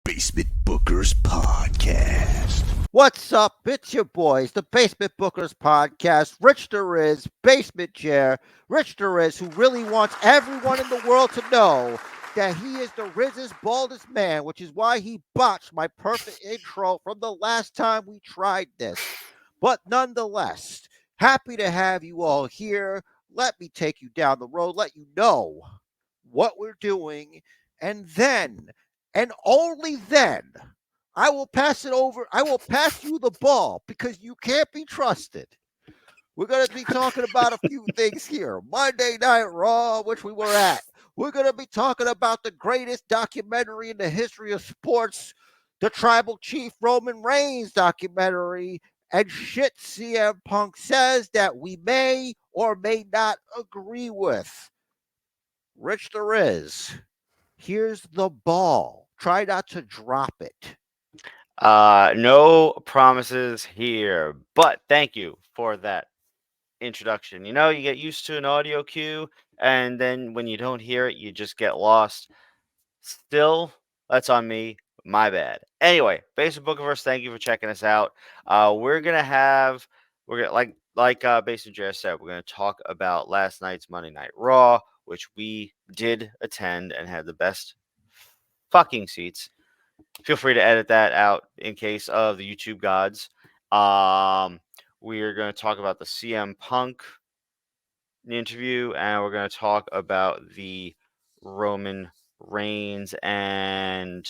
Basement Bookers Podcast. What's up? It's your boys, the Basement Bookers Podcast. Rich there is, Basement Chair. Rich there is, who really wants everyone in the world to know that he is the Riz's baldest man, which is why he botched my perfect intro from the last time we tried this. But nonetheless, happy to have you all here. Let me take you down the road, let you know what we're doing, and then, and only then, I will pass it over. I will pass you the ball because you can't be trusted. We're going to be talking about a few things here. Monday Night Raw, which we were at. We're going to be talking about the greatest documentary in the history of sports, the Tribal Chief Roman Reigns documentary, and shit CM Punk says that we may or may not agree with. Rich there is. Here's the ball. Try not to drop it. No promises here, but thank you for that introduction. You know, you get used to an audio cue, and then when you don't hear it, you just get lost. Still, that's on me. My bad. Anyway, Basic Bookiverse, thank you for checking us out. We're gonna like Basic Jazz said, we're gonna talk about last night's Monday Night Raw, which we did attend and had the best fucking seats. Feel free to edit that out in case of the YouTube gods. We are going to talk about the CM Punk interview, and we're going to talk about the Roman Reigns and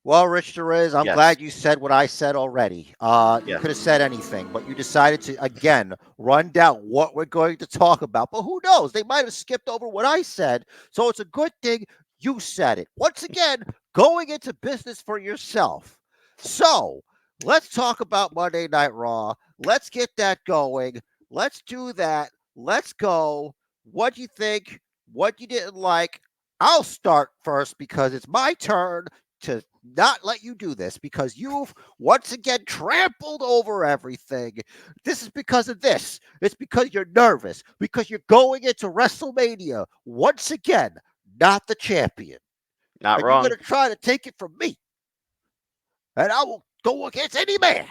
Well, Rich Therese, I'm yes, glad you said what I said already. You yes, could have said anything, but you decided to, again, run down what we're going to talk about. But who knows? They might have skipped over what I said. So it's a good thing you said it. Once again, going into business for yourself. So let's talk about Monday Night Raw. Let's get that going. Let's do that. Let's go. What do you think? What you didn't like? I'll start first because it's my turn to not let you do this because you've once again trampled over everything. This is because of this. It's because you're nervous, because you're going into WrestleMania once again, not the champion. not And you're going wrong. to try to take it from me. And I will go against any man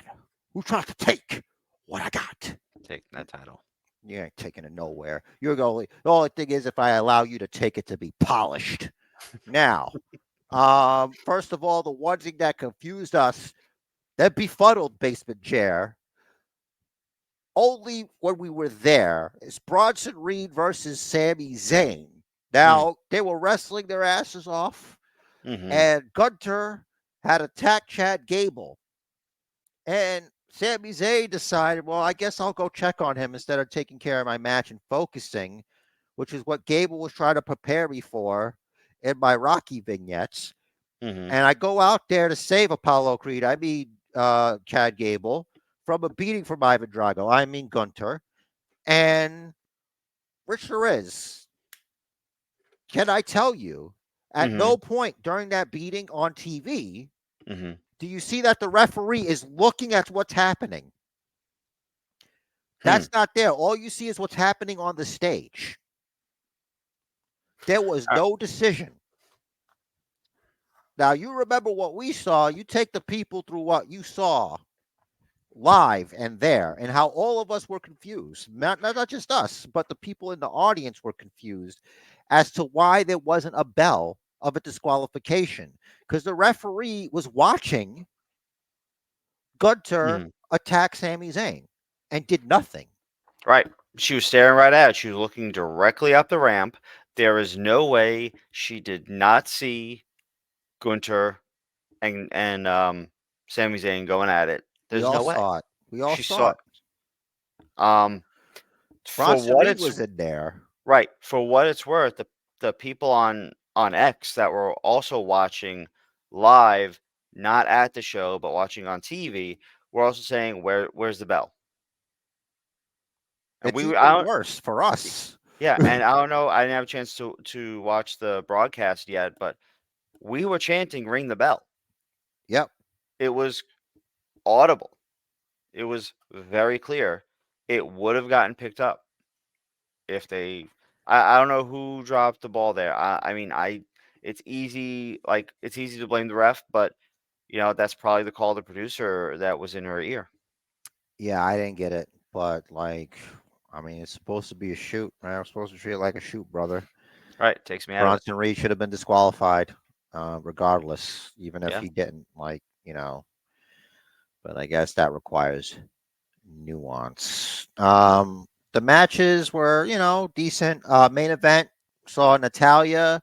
who tries to take what I got. Take that title. You ain't taking it nowhere. You're going. The only thing is if I allow you to take it to be polished. Now, first of all, the one thing that confused us, that befuddled Basement Chair, only when we were there, is Bronson Reed versus Sami Zayn. Now, they were wrestling their asses off, Mm-hmm. and Gunter had attacked Chad Gable. And Sami Zayn decided, well, I guess I'll go check on him instead of taking care of my match and focusing, which is what Gable was trying to prepare me for in my Rocky vignettes. Mm-hmm. And I go out there to save Apollo Creed. I mean, Chad Gable from a beating from Ivan Drago. I mean, Gunter. And Rich Perez, can I tell you, at Mm-hmm. no point during that beating on TV Mm-hmm. do you see that the referee is looking at what's happening. Hmm. That's not there. All you see is what's happening on the stage. There was Uh, no decision. Now, you remember what we saw. You take the people through what you saw live and there, and how all of us were confused. Not just us, but the people in the audience were confused as to why there wasn't a bell of a disqualification. Because the referee was watching Gunter mhm. attack Sami Zayn and did nothing. Right. She was staring right at it. She was looking directly up the ramp. There is no way she did not see Gunter and Sami Zayn going at it. We There's all no way. saw it. We all She saw saw it. um for Bronson what Reed it's was in there. right, for what it's worth, the people on X that were also watching live, not at the show, but watching on TV, were also saying where's the bell? And It's I even don't worse for us. yeah, and I don't know, I didn't have a chance to watch the broadcast yet, but we were chanting ring the bell. Yep. It was audible. It was very clear. It would have gotten picked up if they. I don't know who dropped the ball there. I mean, it's easy to blame the ref, but that's probably the call of the producer that was in her ear. Yeah, I didn't get it, but like, I mean, it's supposed to be a shoot, man. I'm supposed to treat it like a shoot, brother. Right, takes me out of it. Bronson Reed should have been disqualified, regardless, even if Yeah. he didn't, like, but I guess that requires nuance. The matches were, decent. Main event saw Natalia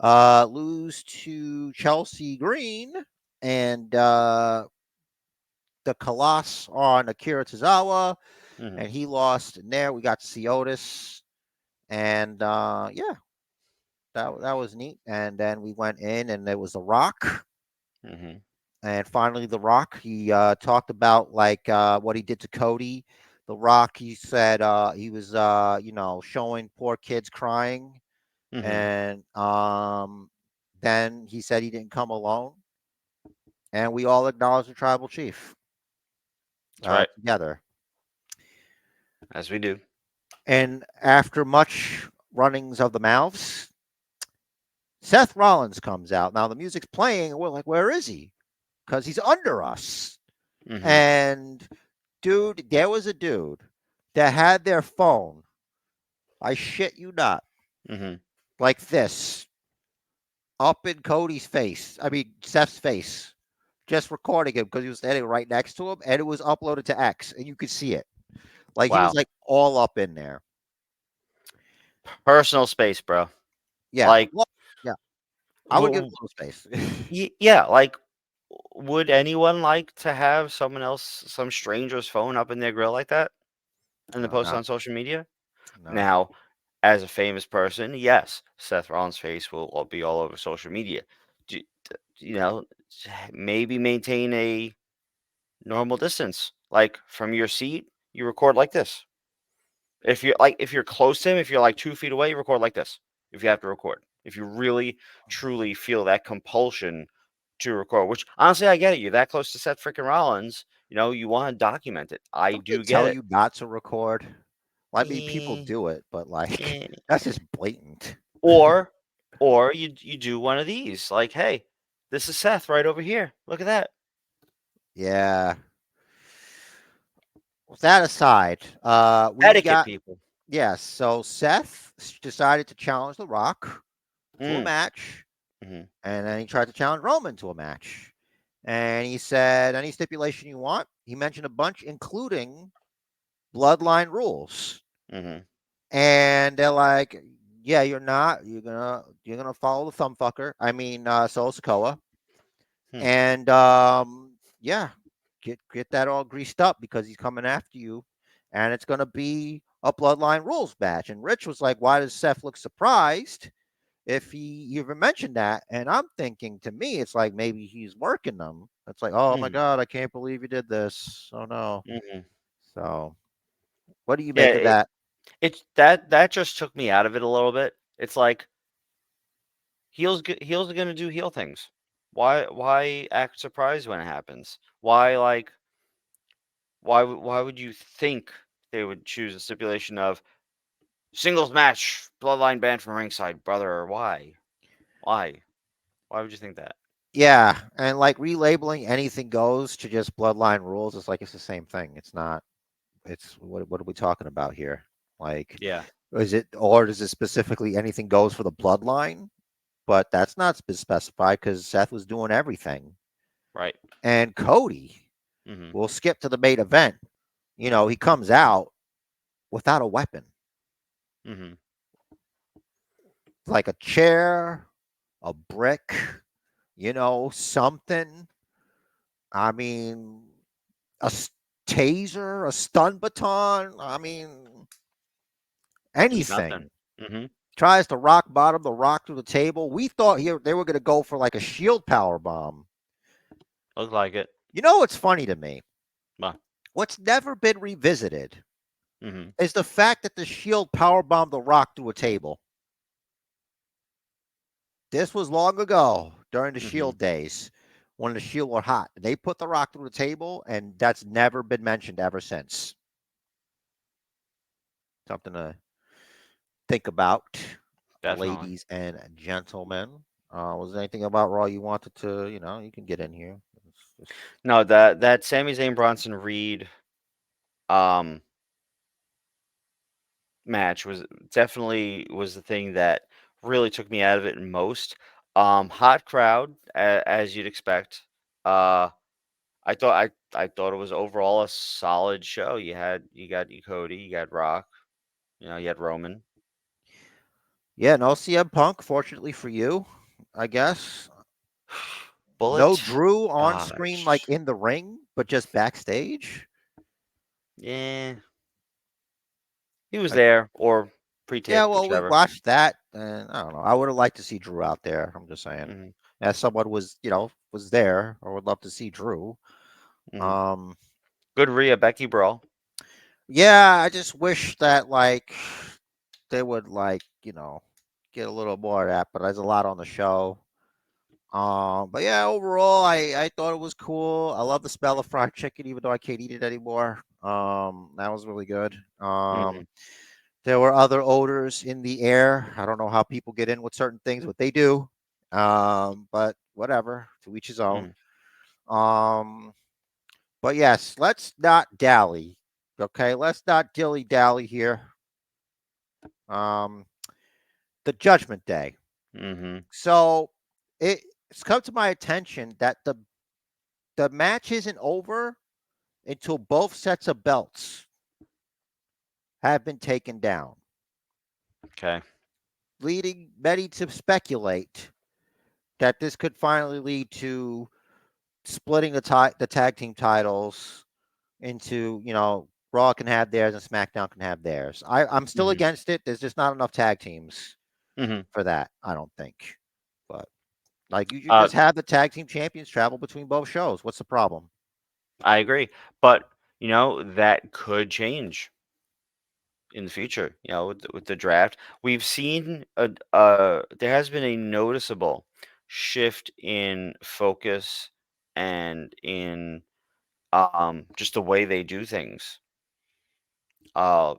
lose to Chelsea Green, and the Colossus on Akira Tozawa, Hmm. and he lost in there. We got to see Otis, and yeah, that was neat. And then we went in, and there was The Rock. Hmm. And finally, The Rock, he talked about like what he did to Cody. The Rock, he said he was, showing poor kids crying, Hmm. and then he said he didn't come alone, and we all acknowledged the tribal chief That's right. together. As we do. And after much runnings of the mouths, Seth Rollins comes out. Now the music's playing, and we're like, "Where is he?" Because he's under us. Hmm. And dude, there was a dude that had their phone. I shit you not, Hmm. like this, up in Cody's face. I mean Seth's face, just recording him because he was standing right next to him, and it was uploaded to X, and you could see it. Like he was Wow. like all up in there. Personal space, bro. Yeah, Like, well, yeah. I would give him w- a little space. yeah, like, would anyone like to have someone else, some stranger's phone up in their grill like that and then No, post not on social media? no. Now, as a famous person, yes, Seth Rollins' face will be all over social media. Do, you know, maybe maintain a normal distance. Like from your seat, you record like this. If you're close to him, if you're like 2 feet away, you record like this. If you have to record, if you really truly feel that compulsion to record, which honestly I get it. You're that close to Seth freaking Rollins. You want to document it. I Don't they do get tell it. you not to record? Well, I mean, people Eh, do it, but like eh. that's just blatant. Or you do one of these. Like, hey, this is Seth right over here. Look at that. Yeah. With that aside, we Etiquette, got people. yes. So Seth decided to challenge The Rock to a Mm, match, mhm, and then he tried to challenge Roman to a match. And he said, any stipulation you want. He mentioned a bunch, including bloodline rules. mhm, And they're like, yeah, you're not. You're gonna follow the thumb fucker. I mean, Solo Sokoa. hmm. And yeah, get that all greased up because he's coming after you, and it's gonna be a bloodline rules match. And Rich was like, why does Seth look surprised if he even mentioned that? And I'm thinking, to me, it's like maybe he's working them. It's like, oh my Mhm, god, I can't believe you did this. Oh no. mhm. So what do you Yeah, make of that? it's that just took me out of it a little bit. It's like heels are gonna do heel things. Why act surprised when it happens? Why would you think they would choose a stipulation of singles match, bloodline banned from ringside, brother? Why? Why? Why would you think that? Yeah, and like relabeling anything goes to just bloodline rules, it's like it's the same thing. It's not. It's what are we talking about here? Like, Yeah, is it, or is it specifically anything goes for the bloodline? But that's not specified because Seth was doing everything. right. And Cody, Mhm, we'll skip to the main event. He comes out without a weapon, mhm. like a chair, a brick, something. I mean, a taser, a stun baton. I mean, Just nothing. anything. Mhm. Tries to rock bottom the Rock through the table. We thought they were going to go for like a shield power bomb. Looked like it. You know what's funny to me? Well, What's never been revisited mhm, is the fact that the Shield powerbombed the Rock through a table. This was long ago during the mhm. Shield days when the Shield were hot. They put the Rock through the table, and that's never been mentioned ever since. Something to think about, Definitely. ladies and gentlemen. Was there anything about Raw you wanted to, you can get in here? Just No, that Sami Zayn Bronson Reed um match was definitely was the thing that really took me out of it most. Hot crowd, as you'd expect. Uh, I thought it was overall a solid show. You got Cody, you got Rock, you had Roman. yeah, no CM Punk. Fortunately for you, I guess. No Bullet Drew on screen like dodged. in the ring, but just backstage. Yeah, he was Like, there or yeah, pre-taped, well, we whichever. watched that, and I don't know. I would have liked to see Drew out there. I'm just saying, Hmm. as someone was there, I would love to see Drew. Hmm. Um, Good Rhea Becky brawl. yeah, I just wish that like they would get a little more of that, but there's a lot on the show. But yeah, overall, I thought it was cool. I love the smell of fried chicken, even though I can't eat it anymore. That was really good. Hmm. There were other odors in the air. I don't know how people get in with certain things, but they do. But whatever, to each his own. Hmm. Um, but yes, let's not dally. Okay, let's not dilly dally here. Um, the Judgment Day. Hmm. So it's come to my attention that the match isn't over until both sets of belts have been taken down, Okay. leading many to speculate that this could finally lead to splitting the tag team titles into, Raw can have theirs and SmackDown can have theirs. I'm still Hmm. against it. There's just not enough tag teams Hmm. for that, I don't think. But like you should Uh, just have the tag team champions travel between both shows. What's the problem? I agree, but that could change in the future. With the draft, we've seen there has been a noticeable shift in focus and in just the way they do things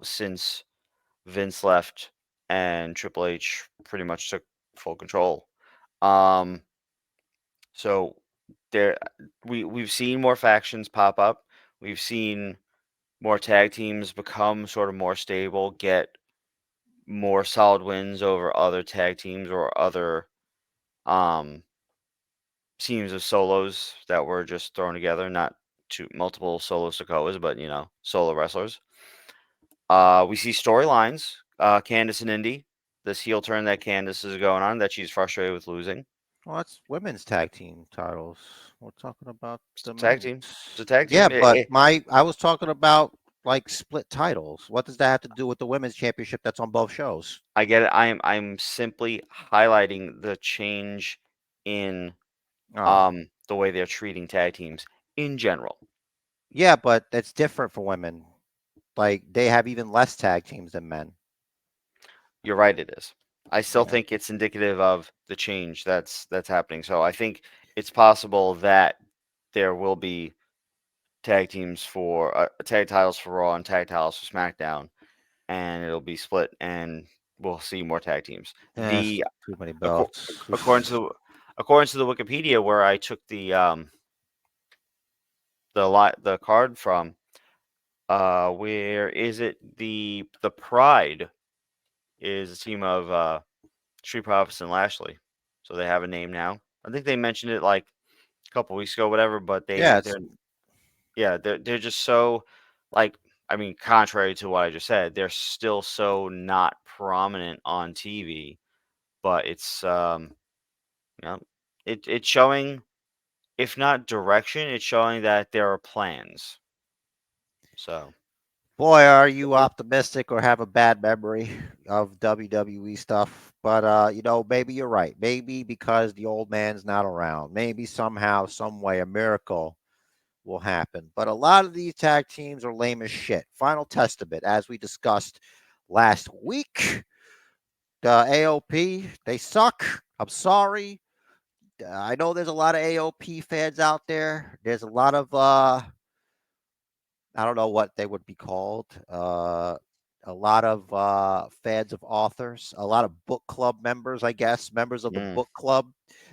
since Vince left and Triple H pretty much took full control. Um, so there we've seen more factions pop up. We've seen more tag teams become sort of more stable, get more solid wins over other tag teams or other um, teams of solos that were just thrown together, not two multiple solo Sokoas, but solo wrestlers. We see storylines. Candice and Indy, this heel turn that Candice is going on, that she's frustrated with losing. Well, that's women's tag team titles. We're talking about It's the a tag men's. team. It's a tag Yeah, team. but I was talking about like split titles. What does that have to do with the women's championship that's on both shows? I get it. I'm simply highlighting the change in Oh, the way they're treating tag teams in general. yeah, but that's different for women. Like they have even less tag teams than men. You're right, it is. I still Yeah. think it's indicative of the change that's happening. So I think it's possible that there will be tag teams for tag titles for Raw and tag titles for SmackDown, and it'll be split, and we'll see more tag teams. That's The too many acco- belts. according to the Wikipedia where I took the card from, where is it? The Pride is a team of Street Profits and Lashley, so they have a name now. I think they mentioned it like a couple weeks ago, whatever. But Yeah, they're yeah, they're just so like I mean, contrary to what I just said, they're still so not prominent on TV. But you know, it's showing, if not direction, it's showing that there are plans. So boy, are you optimistic or have a bad memory of WWE stuff. But maybe you're right. Maybe because the old man's not around. Maybe somehow, some way, a miracle will happen. But a lot of these tag teams are lame as shit. Final Testament, as we discussed last week, the AOP, they suck. I'm sorry. I know there's a lot of AOP fans out there. There's a lot of I don't know what they would be called. a lot of fans of authors, a lot of book club members, I guess, members of the Mm, book club,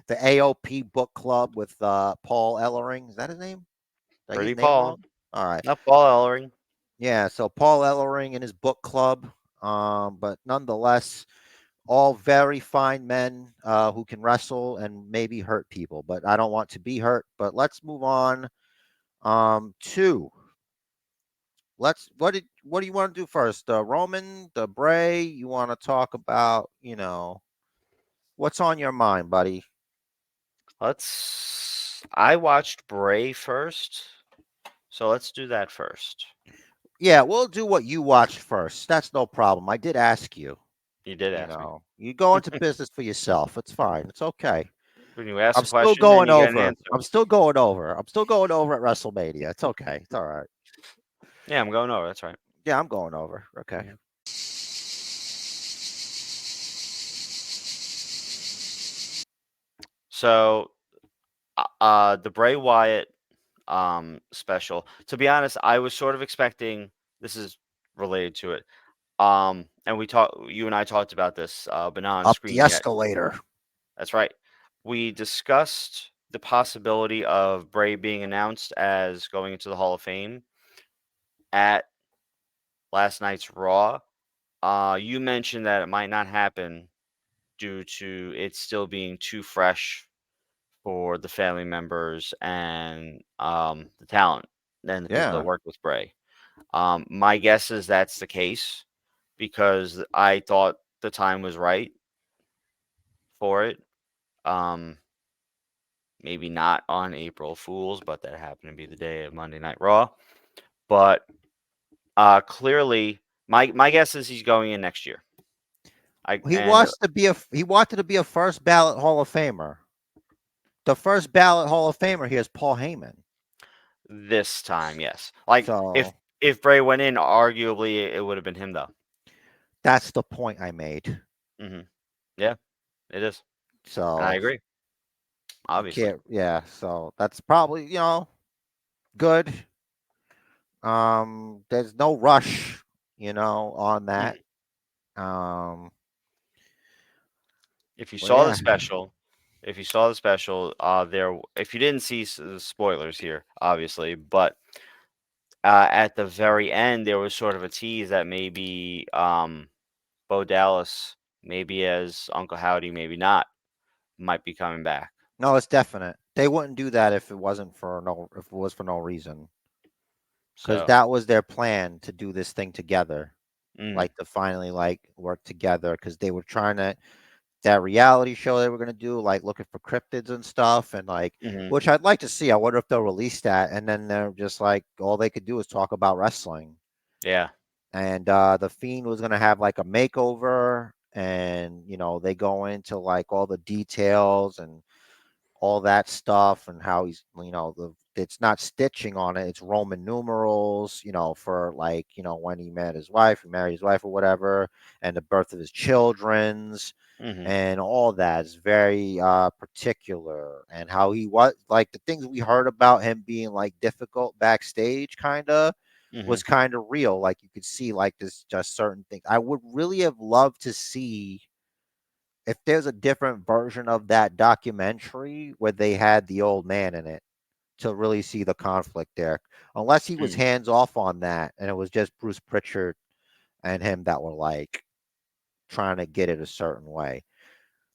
the AOP book club with Paul Ellering. Is that his name? Did I get pretty his name Paul. wrong? All right. Not Paul Ellering. Yeah, so Paul Ellering and his book club, but nonetheless, all very fine men who can wrestle and maybe hurt people. But I don't want to be hurt. But let's move on to what do you want to do first? The Roman, the Bray. You want to talk about what's on your mind, buddy? I watched Bray first, so let's do that first. Yeah, we'll do what you watched first. That's no problem. I did ask you. You did ask me. You go into business for yourself. It's fine. It's okay. When you ask I'm a still question, then going you get an over. answer. I'm still going over. I'm still going over at WrestleMania. It's okay. It's all right. Yeah, I'm going over. That's right. Yeah, I'm going over. Okay. Yeah. So, the Bray Wyatt special. To be honest, I was sort of expecting this is related to it. And you and I talked about this, but not on Up the screen yet. escalator. That's right. We discussed the possibility of Bray being announced as going into the Hall of Fame at last night's Raw. You mentioned that it might not happen due to it still being too fresh for the family members and the talent and the people that Yeah. work with Bray. My guess is that's the case because I thought the time was right for it. Um, Maybe not on April Fools, but that happened to be the day of Monday Night Raw. But clearly, my guess is he's going in next year. I He and wants to be he wanted to be a first ballot Hall of Famer. The first ballot Hall of Famer here is Paul Heyman. This time, yes. Like So if Bray went in, arguably it would have been him though. that's the point I made. Hmm. Yeah, it is, and I So agree. you Obviously. can't, yeah. So that's probably good. There's no rush, on that. Mhm. Um, If you but saw the yeah, special, if you didn't see the spoilers here, obviously, but at the very end, there was sort of a tease that maybe Bo Dallas, maybe as Uncle Howdy, maybe not, might be coming back. no, it's definite. They wouldn't do that if it was for no reason, because So, that was their plan to do this thing together, mm, like to finally like work together, because they were trying to that reality show they were gonna do, like looking for cryptids and stuff, and like, hmm, which I'd like to see. I wonder if they'll release that, and then they're just like all they could do is talk about wrestling. yeah, And the Fiend was gonna have like a makeover, and they go into like all the details and all that stuff, and how he's it's not stitching on it, it's Roman numerals, for like when he met his wife, he married his wife or whatever, and the birth of his children's, hmm, and all that is very particular, and how he was like the things we heard about him being like difficult backstage kind of hmm, was kind of real, like you could see like this just certain things. I would really have loved to see if there's a different version of that documentary where they had the old man in it to really see the conflict there. Unless he was mm, hands off on that and it was just Bruce Pritchard and him that were like trying to get it a certain way.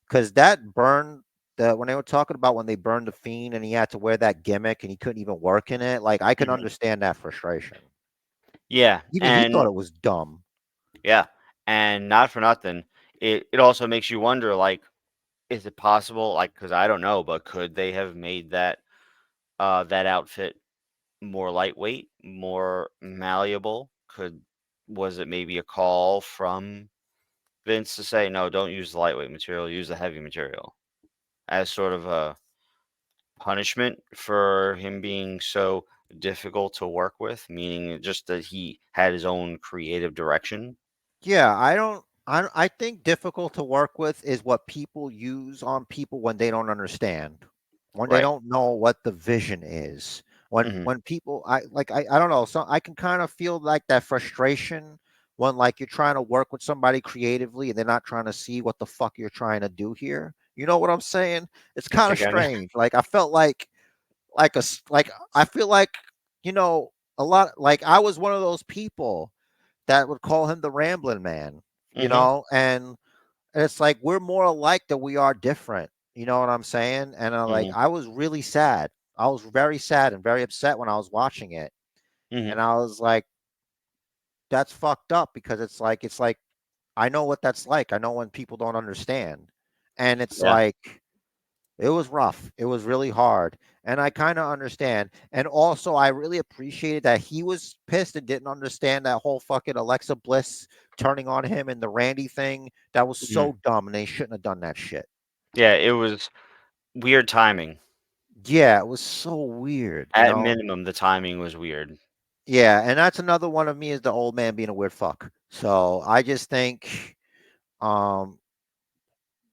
Because that burn, when they were talking about when they burned the Fiend and he had to wear that gimmick and he couldn't even work in it, like I can hmm, understand that frustration. yeah, Even he thought and it was dumb. yeah, and not for nothing, it also makes you wonder, like, is it possible? Like, because I don't know, but could they have made that outfit more lightweight, more malleable? Was it maybe a call from Vince to say, no, don't use the lightweight material, use the heavy material as sort of a punishment for him being so difficult to work with, meaning just that he had his own creative direction? Yeah, I think difficult to work with is what people use on people when they don't understand, when they Right. don't know what the vision is. Hmm. When people I don't know, so I can kind of feel like that frustration when like you're trying to work with somebody creatively and they're not trying to see what the fuck you're trying to do here. You know what I'm saying? It's I kind of think I know. strange. Like I felt like I feel like a lot like I was one of those people that would call him the rambling man, Hmm. and it's like we're more alike than we are different. You know what I'm saying? And Hmm. I was really sad. I was very sad and very upset when I was watching it, Hmm. and I was like, "That's fucked up," because it's like I know what that's like. I know when people don't understand, and it's Yeah. like it was rough. It was really hard. And I kind of understand. And also, I really appreciated that he was pissed and didn't understand that whole fucking Alexa Bliss turning on him and the Randy thing. That was Hmm. so dumb, and they shouldn't have done that shit. Yeah, it was weird timing. Yeah, it was so weird, you At know? minimum, the timing was weird. Yeah, and that's another one of me is the old man being a weird fuck. So I just think um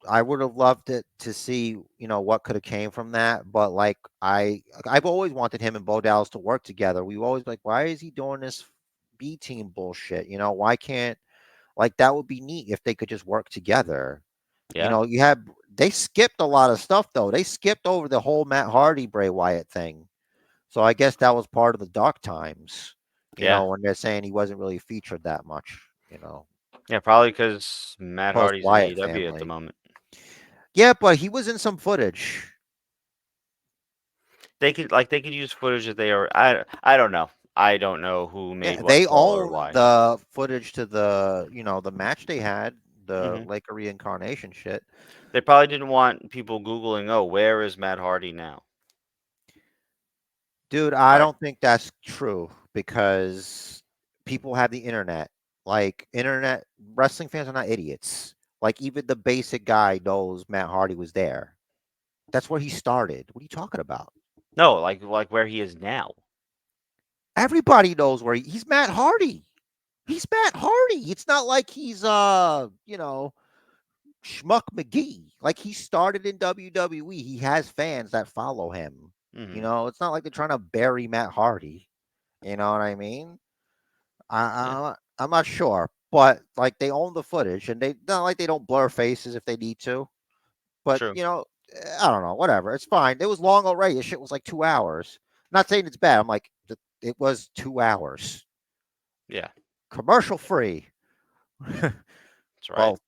I would have loved it to see, what could have came from that. But like I've always wanted him and Bo Dallas to work together. We always like, why is he doing this B team bullshit? Why can't like that would be neat if they could just work together. Yeah. You have they skipped a lot of stuff though. They skipped over the whole Matt Hardy Bray Wyatt thing. So I guess that was part of the dark times, Yeah. when they're saying he wasn't really featured that much, Yeah, probably because Matt post Hardy's in Wyatt AEW at the family. moment. Yeah, but he was in some footage. They could use footage that they are. I don't know. I don't know who made Yeah, what they call or own why. the footage to the match they had, the Hmm. Lake of Reincarnation shit. They probably didn't want people googling. Oh, where is Matt Hardy now? Dude, I Right. don't think that's true because people have the internet. Like internet wrestling fans are not idiots. Like even the basic guy knows Matt Hardy was there. That's where he started. What are you talking about? No, like where he is now. Everybody knows he's Matt Hardy. He's Matt Hardy. It's not like he's Schmuck McGee. Like he started in WWE. He has fans that follow him. Hmm. It's not like they're trying to bury Matt Hardy. You know what I mean? Yeah. I'm not sure, but like they own the footage, and they not like they don't blur faces if they need to. But True. I don't know. Whatever, it's fine. It was long already. The shit was like 2 hours. Not saying it's bad. I'm like it was 2 hours, Yeah. commercial free. That's right. Well,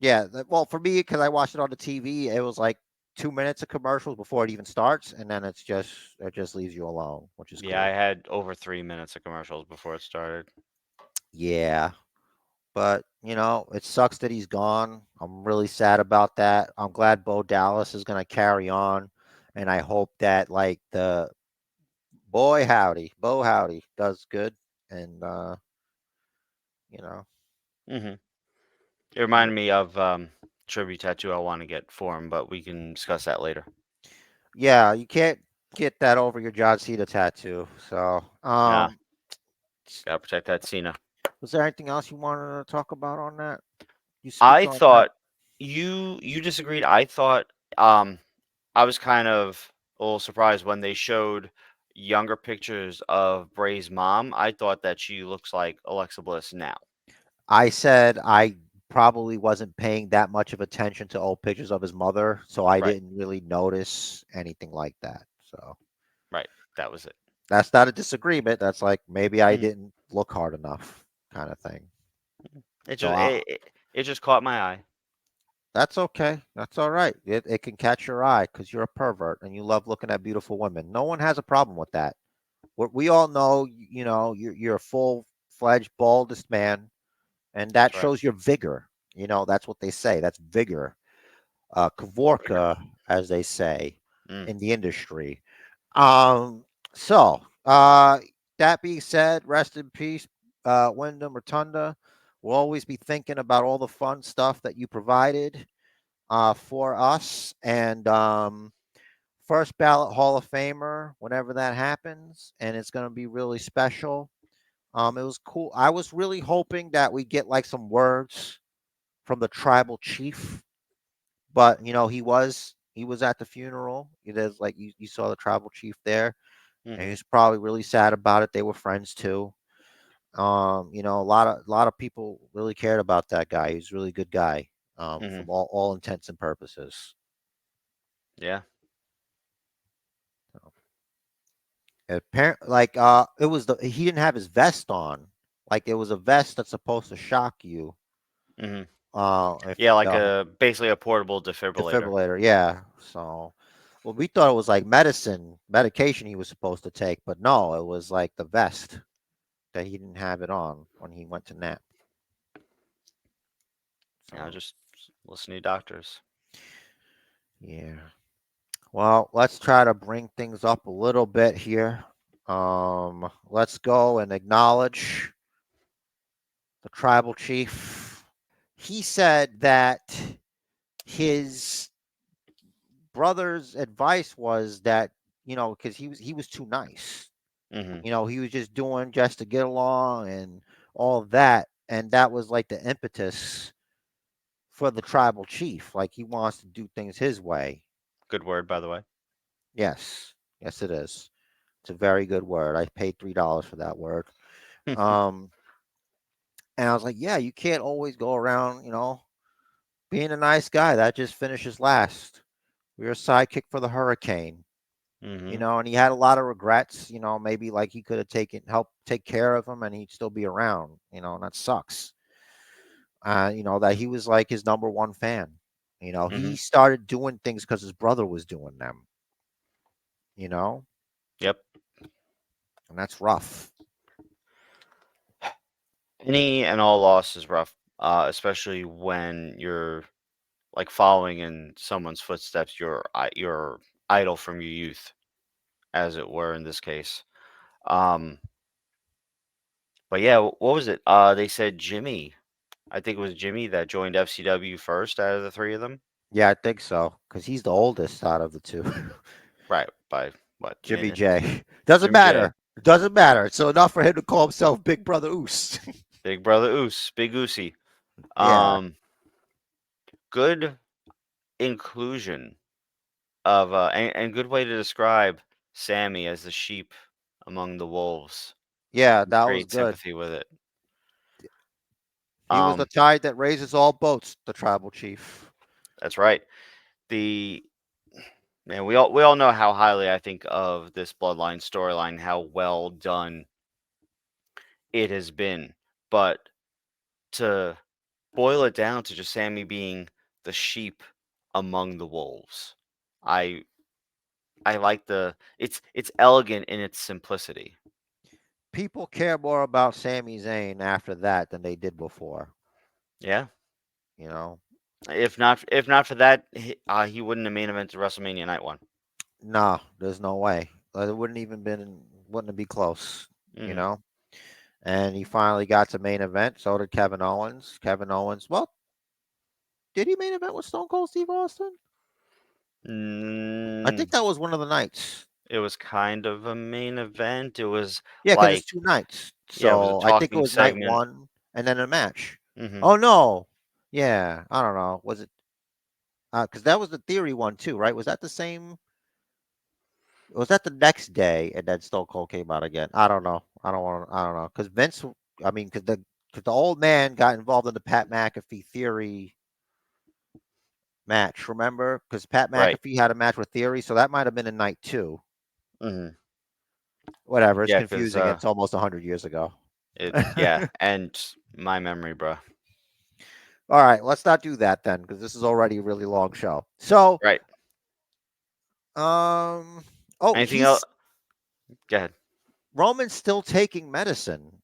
yeah. Well, for me, because I watched it on the TV, it was like 2 minutes of commercials before it even starts, and then it just leaves you alone, which is Yeah, I cool. had over 3 minutes of commercials before it started. Yeah, but it sucks that he's gone. I'm really sad about that. I'm glad Bo Dallas is gonna carry on, and I hope that like the Bo Howdy does good, and you know, Hmm. It yeah, reminded me of tribute tattoo I want to get for him, but we can discuss that later. yeah, you can't get that over your John Cena tattoo. So, Nah, gotta protect that Cena. was there anything else you wanted to talk about on that? You speak I on that. thought you disagreed. I thought um I was kind of a little surprised when they showed younger pictures of Bray's mom. I thought that she looks like Alexa Bliss now. I said I probably wasn't paying that much of attention to old pictures of his mother, so I Right, didn't really notice anything like that. So right. That was it. that's not a disagreement. That's like maybe I Mhm. didn't look hard enough, kind of thing. It So just it just caught my eye. that's okay. That's all right. It can catch your eye because you're a pervert and you love looking at beautiful women. No one has a problem with that. We all know, you're a full fledged baldest man, and that That's right. shows your vigor. That's what they say. That's vigor. Bigger. Kavorka, as they say Mm, in the industry. So that being said, rest in peace, Wyndham Rotunda. We'll always be thinking about all the fun stuff that you provided for us. And first ballot Hall of Famer, whenever that happens, and it's going to be really special. It was cool. I was really hoping that we get like some words from the tribal chief, but he was at the funeral. It is like you saw the tribal chief there, and hmm. he's probably really sad about it. They were friends too. A lot of people really cared about that guy. He's a really good guy, Hmm. from all intents and purposes. Yeah. Apparently, it was he didn't have his vest on. Like it was a vest that's supposed to shock you. Hmm. If Yeah, like the a basically a portable defibrillator. defibrillator, yeah. So, well, we thought it was like medication he was supposed to take, but no, it was like the vest that he didn't have it on when he went to nap. So, Just listen to your doctors. yeah. Well, let's try to bring things up a little bit here. Let's go and acknowledge the tribal chief. He said that his brother's advice was that, because he was too nice. Hmm. He was just doing just to get along and all of that, and that was like the impetus for the tribal chief. Like he wants to do things his way. Good word, by the way. Yes, yes, it is. It's a very good word. I paid $3 for that word. Um, and I was like, yeah, you can't always go around, being a nice guy. That just finishes last. We are a sidekick for the hurricane. Hmm. And he had a lot of regrets. Maybe like he could have helped take care of him, and he'd still be around. And that sucks. That he was like his number one fan. Hmm. He started doing things because his brother was doing them. You know, Yep. and that's rough. Any and all loss is rough, especially when you're like following in someone's footsteps, your idol from your youth, as it were in this case. Um, but yeah, what was it? They said Jimmy. I think it was Jimmy that joined FCW first out of the three of them. Yeah, I think so because he's the oldest out of the two. Right, by what Jimmy minute? J. Doesn't Jimmy J, matter. Doesn't matter. So enough for him to call himself Big Brother Oos. Big Brother Oos, Big Oosy. Yeah. Um, Good inclusion of and good way to describe Sammy as the sheep among the wolves. Yeah, that was Great good. sympathy with it. He was the Um, tide that raises all boats, the tribal chief. that's right. The Man, we all know how highly I think of this bloodline storyline, how well done it has been. But to boil it down to just Sammy being the sheep among the wolves, I I like it's elegant in its simplicity. People care more about Sami Zayn after that than they did before. Yeah. You know, If not for that, he wouldn't have main evented WrestleMania Night One. nah, there's no way. It wouldn't be close. You Hmm. know, and he finally got to main event. So did Kevin Owens. Kevin Owens. Well, did he main event with Stone Cold Steve Austin? I Mm, think that was one of the nights. it was kind of a main event. It was Yeah, because it's like, 2 nights. yeah, it was a So I think it talking was night segment. one and then a match. Hmm. Oh no. Yeah, I don't know. Was it? Because that was the theory one too, right? Was that the same? Was that the next day and then Stone Cold came out again? I don't know. I don't want. I don't know. Because Vince. I mean, because the old man got involved in the Pat McAfee theory match. Remember? Because Pat Right. McAfee had a match with Theory, so that might have been in night two. Hmm. Whatever. It's Yeah, because confusing. It's almost 100 years ago. yeah, and my memory, bro. All right, let's not do that then, because this is already a really long show. So, Right. um, oh, Anything else? Go ahead. Roman's still taking medicine.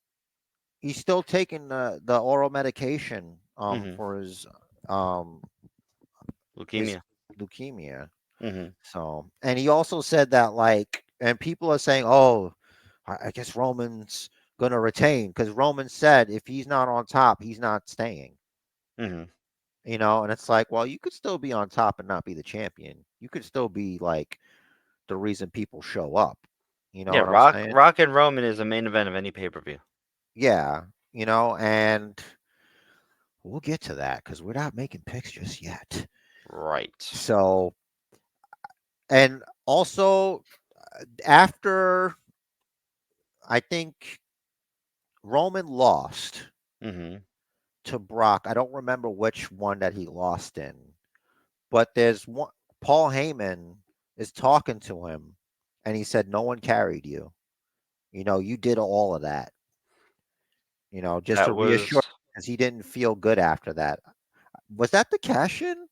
He's still taking the oral medication Hmm. for um his Leukemia. leukemia. Hmm. So, and he also said that and people are saying, oh, I guess Roman's gonna retain because Roman said if he's not on top, he's not staying. Hmm. And it's like, well, you could still be on top and not be the champion. You could still be like the reason people show up. You know Yeah, what I'm saying? Rock and Roman is a main event of any pay per view. Yeah, and we'll get to that because we're not making picks just yet. Right. So, and also after I think Roman lost Mm-hmm. to Brock. I don't remember which one that he lost in, but there's one. Paul Heyman is talking to him, and he said, "No one carried you. You did all of that. Just to That reassure, was, because he didn't feel good after that. Was that the cash in?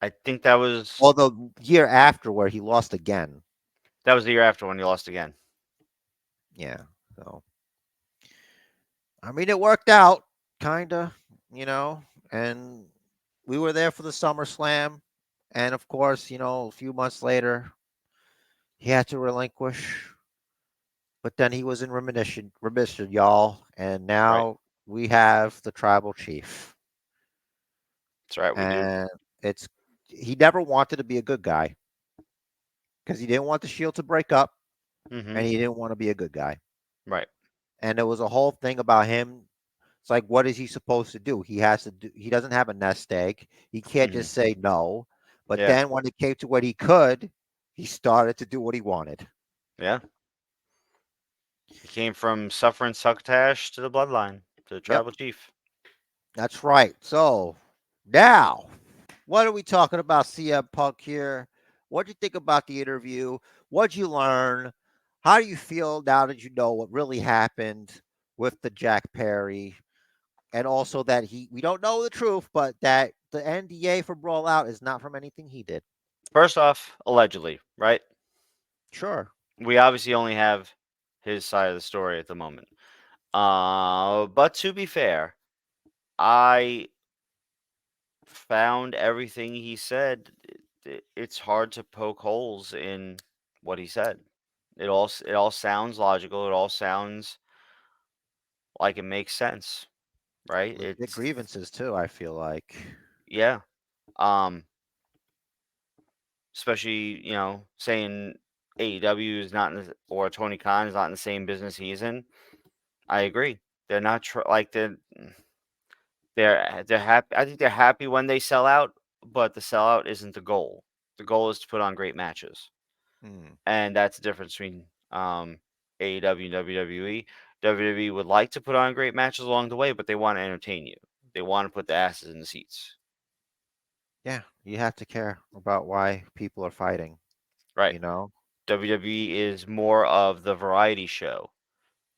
I think that was Or the year after where he lost again? the year after when he lost again. Yeah. So I mean, it worked out, kinda. You know, and we were there for the SummerSlam, and of course, a few months later, he had to relinquish. But then he was in remission, y'all, and Right. now we have the tribal chief, That's right. We do. and it's he never wanted to be a good guy because he didn't want the Shield to break up, Mm-hmm. and he didn't want to be a good guy. Right. And there was a whole thing about him. It's like, what is he supposed to do? He has to do. He doesn't have a nest egg. He can't Mm-hmm. just say no. But Yeah. then when it came to what he could, he started to do what he wanted. Yeah. He came from suffering succotash to the bloodline, to the Yep, tribal chief. that's right. So now, what are we talking about, CM Punk here? What do you think about the interview? What'd you learn? How do you feel now that you know what really happened with the Jack Perry? And also that we don't know the truth, but that the NDA for Brawl Out is not from anything he did. First off, allegedly, right? Sure. We obviously only have his side of the story at the moment. But to be fair, I found everything he said. It's hard to poke holes in what he said. It all sounds logical. It all sounds like it makes sense, right? Legit It's grievances too, I feel like. yeah. Um, Especially saying AEW is not in the, or Tony Khan is not in the same business he's in. I agree. They're not like they're happy. I think they're happy when they sell out, but the sellout isn't the goal. The goal is to put on great matches, Hmm. and that's the difference between AEW and WWE. WWE would like to put on great matches along the way, but they want to entertain you. They want to put the asses in the seats. Yeah, you have to care about why people are fighting, Right. you know? WWE is more of the variety show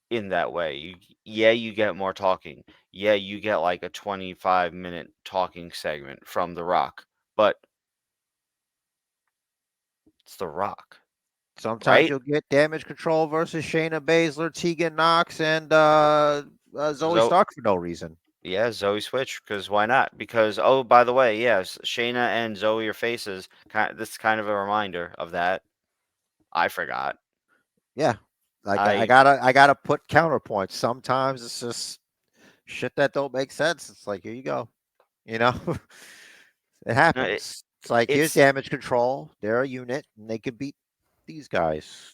in that way. You get more talking. Yeah, you get like a 25-minute talking segment from The Rock, but it's The Rock, Sometimes right? you'll get Damage Control versus Shayna Baszler, Tegan Knox, and Zoe So Stark for no reason. yeah, Zoe Switch, because why not? Because oh, by the way, yes, Shayna and Zoe are faces. This is kind of a reminder of that. I forgot. Yeah. Like I I gotta put counterpoints. Sometimes it's just shit that don't make sense. It's like, here you go. You know? It no, happens. It's like, here's it's Damage Control. They're a unit, and they could beat these guys.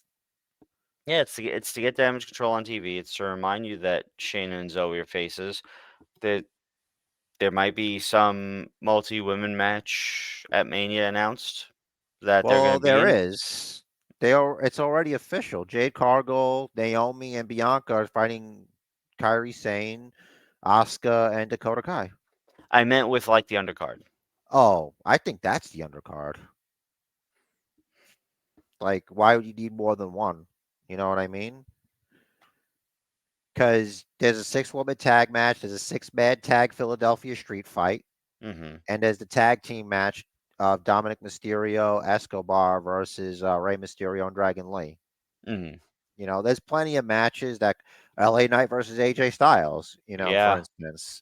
yeah, it's to get Damage Control on TV. It's to remind you that Shayna and Zoe are faces. That there might be some multi-women match at Mania announced that they're going Well, to be there in. is. It's already official. Jade Cargill, Naomi, and Bianca are fighting Kyrie Sane, Asuka, and Dakota Kai. I meant with like the undercard. Oh, I think that's the undercard. Like, why would you need more than one? You know what I mean? Because there's a six-woman tag match, there's a six-man tag Philadelphia street fight, Mm-hmm. and there's the tag team match of Dominic Mysterio, Escobar versus Rey Mysterio and Dragon Lee. Mm-hmm. There's plenty of matches that LA Knight versus AJ Styles, for Yeah. instance.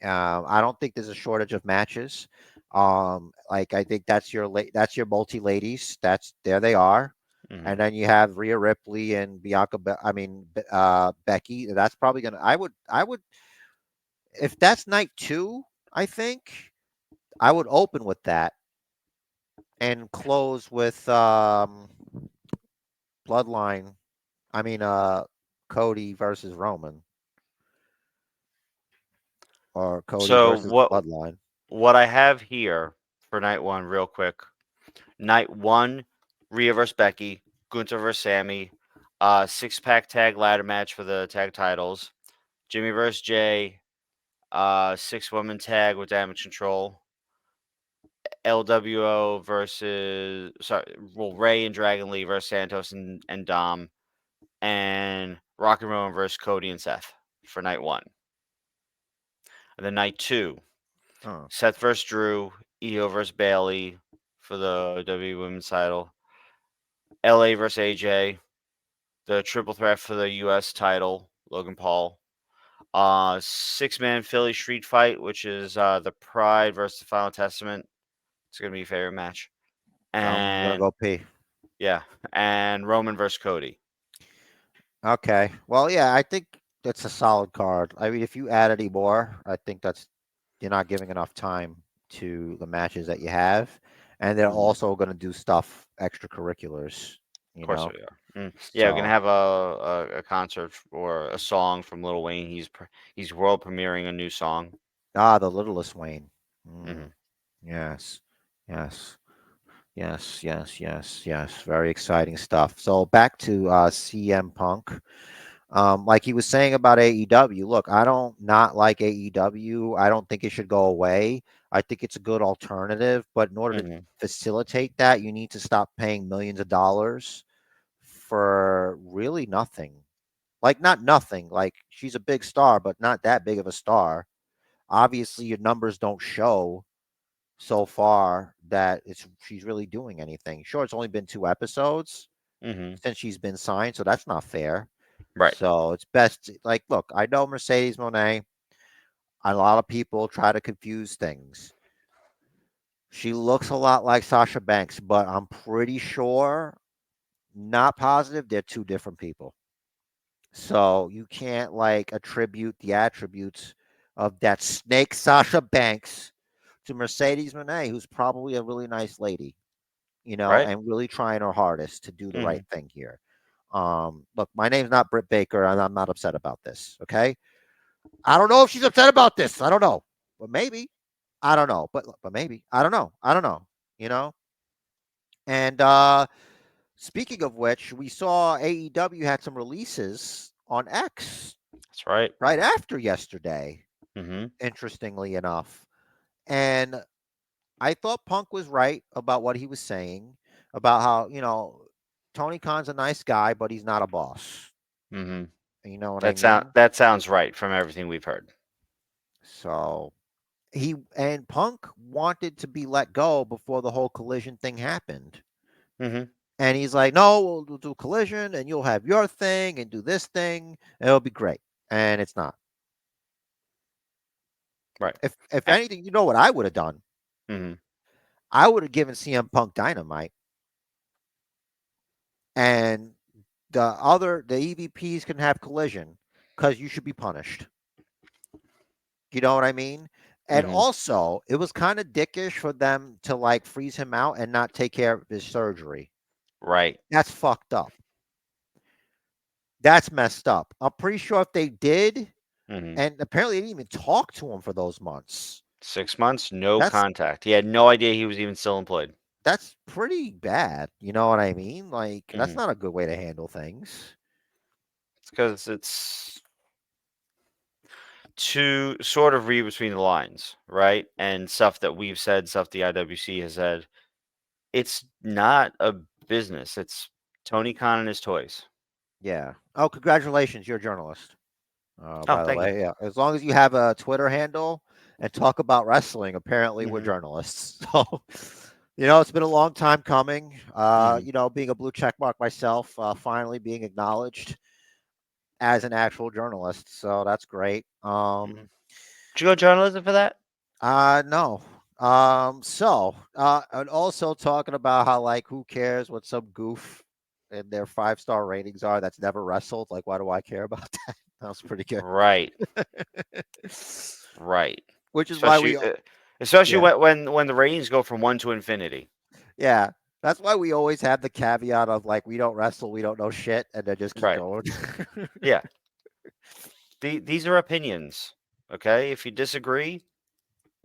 I don't think there's a shortage of matches. Like I think that's your multi ladies. That's there they are. Mm-hmm. And then you have Rhea Ripley and Bianca. Becky. That's probably gonna. I would if that's night two. I think I would open with that and close with Bloodline. I mean, Cody versus Roman. Or Cody So versus the what Bloodline. what I have here for night one, real quick. Night one, Rhea versus Becky, Gunther versus Sammy, Six-pack tag ladder match for the tag titles. Jimmy versus Jay. Six-woman tag with Damage Control. LWO Ray and Dragon Lee versus Santos and Dom. And Rock and Roll versus Cody and Seth for night 1. And then night 2, Oh. Seth versus Drew, Io versus Bailey for the WWE Women's title, LA versus AJ, the triple threat for the US title, Logan Paul, 6-man Philly street fight, which is the Pride versus the Final Testament. It's gonna be a favorite match. I'm gonna And go pee. yeah, and Roman versus Cody. Okay. Well, yeah, I think that's a solid card. I mean, if you add any more, I think that's you're not giving enough time to the matches that you have, and they're Mhm. also going to do stuff extracurriculars. Of You course know, we are. Yeah, we're gonna so have a concert or a song from Lil Wayne. He's world premiering a new song. the littlest Wayne. Hmm. Mm, yes, yes, yes. Very exciting stuff. So back to CM Punk. Like he was saying about AEW, look, I don't not like AEW. I don't think it should go away. I think it's a good alternative, but in order to Hmm. facilitate that, you need to stop paying millions of dollars for really nothing. Like not nothing. Like she's a big star, but not that big of a star. Obviously, your numbers don't show so far that she's really doing anything. Sure, it's only been 2 episodes Hmm. since she's been signed, so that's not fair. Right. So it's best, like, look, I know Mercedes Monet. A lot of people try to confuse things. She looks a lot like Sasha Banks, but I'm pretty sure, not positive, they're two different people. So you can't like attribute the attributes of that snake Sasha Banks to Mercedes Monet, who's probably a really nice lady, Right. and really trying her hardest to do the right Hmm. thing here. Look, my name's not Britt Baker, and I'm not upset about this. Okay, I don't know if she's upset about this. I don't know, but maybe. I don't know, but maybe. I don't know. I don't know. You know. And speaking of which, we saw AEW had some releases on X That's right. right after yesterday. Hmm. Interestingly enough, and I thought Punk was right about what he was saying about how Tony Khan's a nice guy, but he's not a boss. Hmm. You know what I mean? That sounds right from everything we've heard. So and Punk wanted to be let go before the whole collision thing happened. Hmm. And he's like, "No, we'll do collision and you'll have your thing and do this thing and it'll be great." And it's not. Right. If anything, you know what I would have done? Hmm. I would have given CM Punk Dynamite and the EVPs can have collision because you should be punished. You know what I mean? And Hmm. also, it was kind of dickish for them to like freeze him out and not take care of his surgery. Right. That's fucked up. That's messed up. I'm pretty sure if they did, Hmm. and apparently they didn't even talk to him for those months. 6 months, no That's contact. He had no idea he was even still employed. that's pretty bad. You know what I mean? Like that's Hmm. not a good way to handle things. It's because it's to sort of read between the lines, right? And stuff that we've said, stuff the IWC has said. It's not a business. It's Tony Khan and his toys. Yeah. Oh, congratulations, you're a journalist. Oh, By the thank you. way, yeah. As long as you have a Twitter handle and talk about wrestling, apparently we're Hmm. journalists. So, it's been a long time coming. Hmm. Being a blue check mark myself, finally being acknowledged as an actual journalist. So that's great. Hmm. Did you go journalism for that? No. And also talking about how like who cares what some goof and their 5-star ratings are that's never wrestled. Like, why do I care about that? That was pretty good. Right. Right. Which is why Especially, we, especially yeah, when the ratings go from 1 to infinity. yeah. That's why we always have the caveat of like we don't wrestle, we don't know shit, and then just keep Right. going. Yeah. These are opinions. Okay. If you disagree,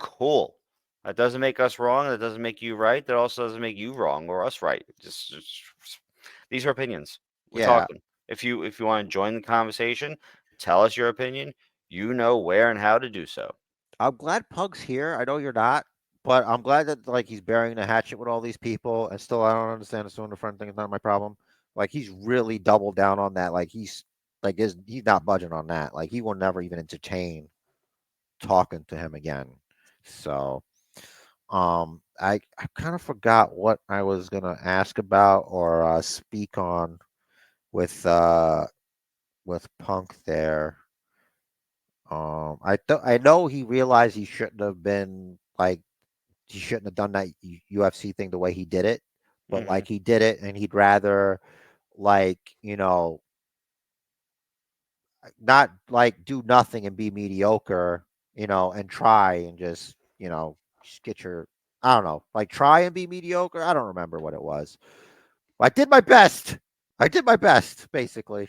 cool. That doesn't make us wrong. That doesn't make you right. That also doesn't make you wrong or us right. Just these are opinions. We're Yeah. talking. if you want to join the conversation, tell us your opinion. You know where and how to do so. I'm glad Pug's here. I know you're not, but I'm glad that like he's burying the hatchet with all these people. And still, I don't understand the suing the friend thing. It's not my problem. Like he's really doubled down on that. Like he's not budging on that. Like he will never even entertain talking to him again. So I kind of forgot what I was gonna ask about or speak on with uh with Punk there. I know he realized he shouldn't have been like he shouldn't have done that UFC thing the way he did it, but Hmm. like he did it, and he'd rather like not like do nothing and be mediocre, and try and just get your I don't know, like try and be mediocre. I don't remember what it was. I did my best. I did my best, basically.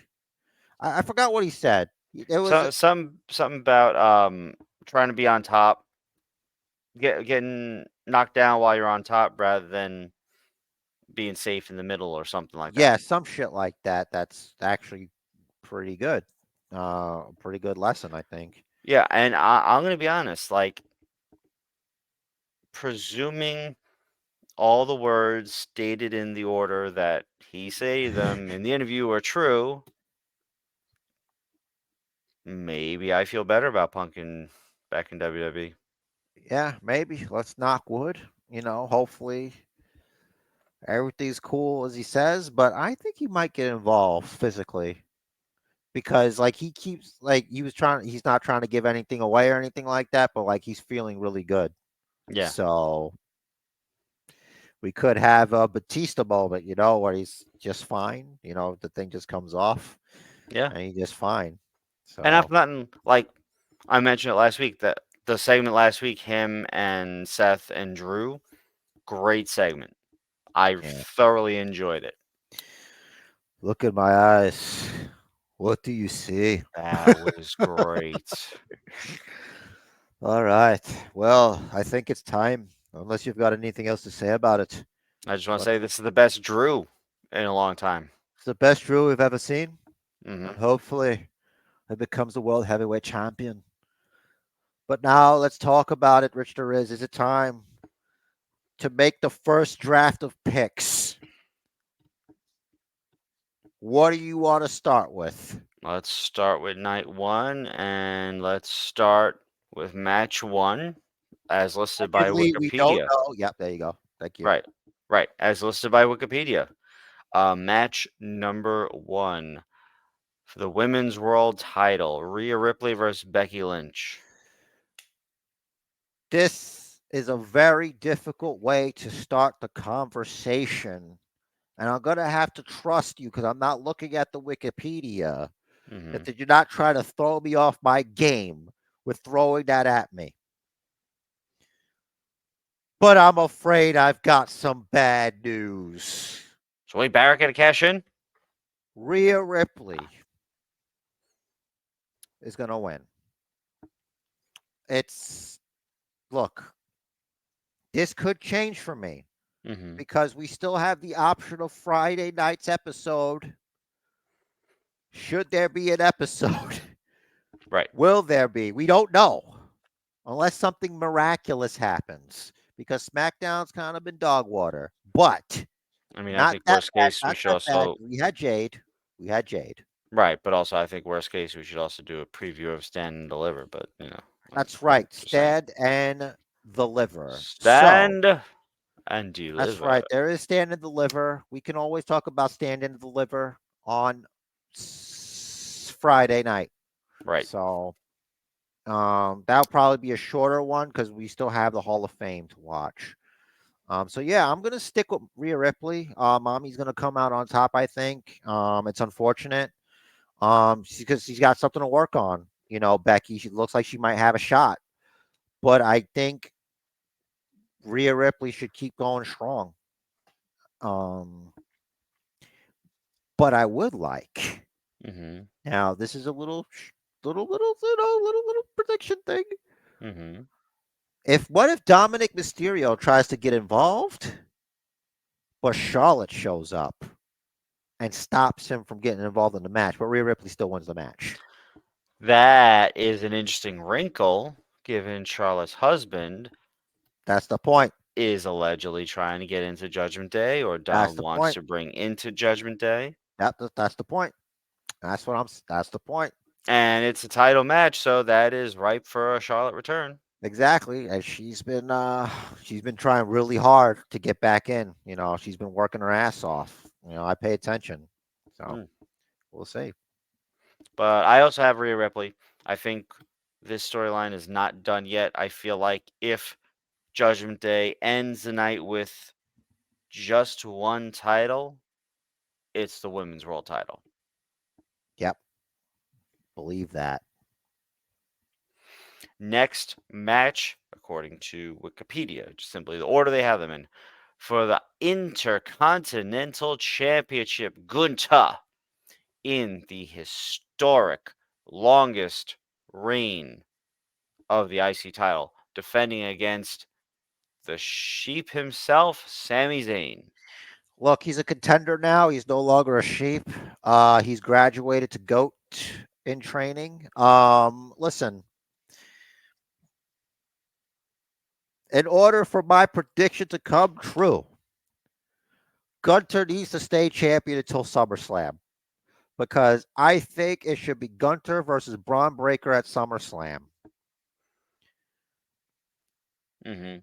I forgot what he said. It was So something about trying to be on top, getting knocked down while you're on top rather than being safe in the middle or something like that. yeah, some shit like that. That's actually pretty good. Pretty good lesson, I think. Yeah, and I'm gonna be honest, like presuming all the words stated in the order that he say them in the interview are true, maybe I feel better about Punk back in WWE. Yeah, maybe. Let's knock wood. Hopefully everything's cool as he says, but I think he might get involved physically because like he keeps like he's not trying to give anything away or anything like that, but like he's feeling really good. Yeah, So we could have a Batista moment, where he's just fine. The thing just comes off yeah. and he's just fine. And So after nothing, like I mentioned it last week, that the segment last week, him and Seth and Drew, great segment. I yeah, thoroughly enjoyed it. look at my eyes. What do you see? That was great. All right. Well, I think it's time. Unless you've got anything else to say about it. I just want to Let's say this is the best Drew in a long time. It's the best Drew we've ever seen, Hmm. and hopefully it becomes the world heavyweight champion. But now let's talk about it, Rich Deriz. Is it time to make the first draft of picks? What do you want to start with? Let's start with night one, and let's start with match one, as listed by Secondly, we don't Wikipedia. know. Yep, there you go. Thank you. Right, right, as listed by Wikipedia. Match number one for the women's world title: Rhea Ripley versus Becky Lynch. This is a very difficult way to start the conversation. And I'm going to have to trust you because I'm not looking at the Wikipedia. Hmm. That you're not trying to throw me off my game with throwing that at me. But I'm afraid I've got some bad news. So wait, Barrett get a cash in? Rhea Ripley is going to win. It's, look, this could change for me Hmm. because we still have the option of Friday night's episode. Should there be an episode? Right. Will there be? We don't know. Unless something miraculous happens because SmackDown's kind of been dog water. But I mean, I not think that worst bad. case we Not should that bad. also We had Jade. We had Jade. right, but also I think worst case we should also do a preview of Stand and Deliver. But That's right. just saying, Stand and deliver. So stand and that's deliver. right. There is stand and deliver. We can always talk about stand and deliver on Friday night. Right. So that'll probably be a shorter one because we still have the Hall of Fame to watch. So yeah, I'm gonna stick with Rhea Ripley. Mommy's gonna come out on top, I think. It's unfortunate. Because she's got something to work on. Becky, she looks like she might have a shot, but I think Rhea Ripley should keep going strong. Um, but I would like Mm-hmm. now. This is a little prediction thing. Mm-hmm. What if Dominic Mysterio tries to get involved, but Charlotte shows up? and stops him from getting involved in the match. But Rhea Ripley still wins the match. That is an interesting wrinkle, given Charlotte's husband That's the point. is allegedly trying to get into Judgment Day, or That's Donald the wants point. to bring into Judgment Day. That's the point. That's the point. And it's a title match, so that is ripe for a Charlotte return. Exactly. And she's been trying really hard to get back in. She's been working her ass off. I pay attention. So Mm. we'll see. But I also have Rhea Ripley. I think this storyline is not done yet. I feel like if Judgment Day ends the night with just one title, it's the women's world title. Yep. Believe that. Next match, according to Wikipedia, just simply the order they have them in, for the Intercontinental Championship, Gunther in the historic longest reign of the IC title, defending against the sheep himself, Sami Zayn. Look, he's a contender now. He's no longer a sheep. He's graduated to goat in training. Listen, in order for my prediction to come true, Gunter needs to stay champion until SummerSlam because I think it should be Gunter versus Braun Breaker at SummerSlam, Hmm.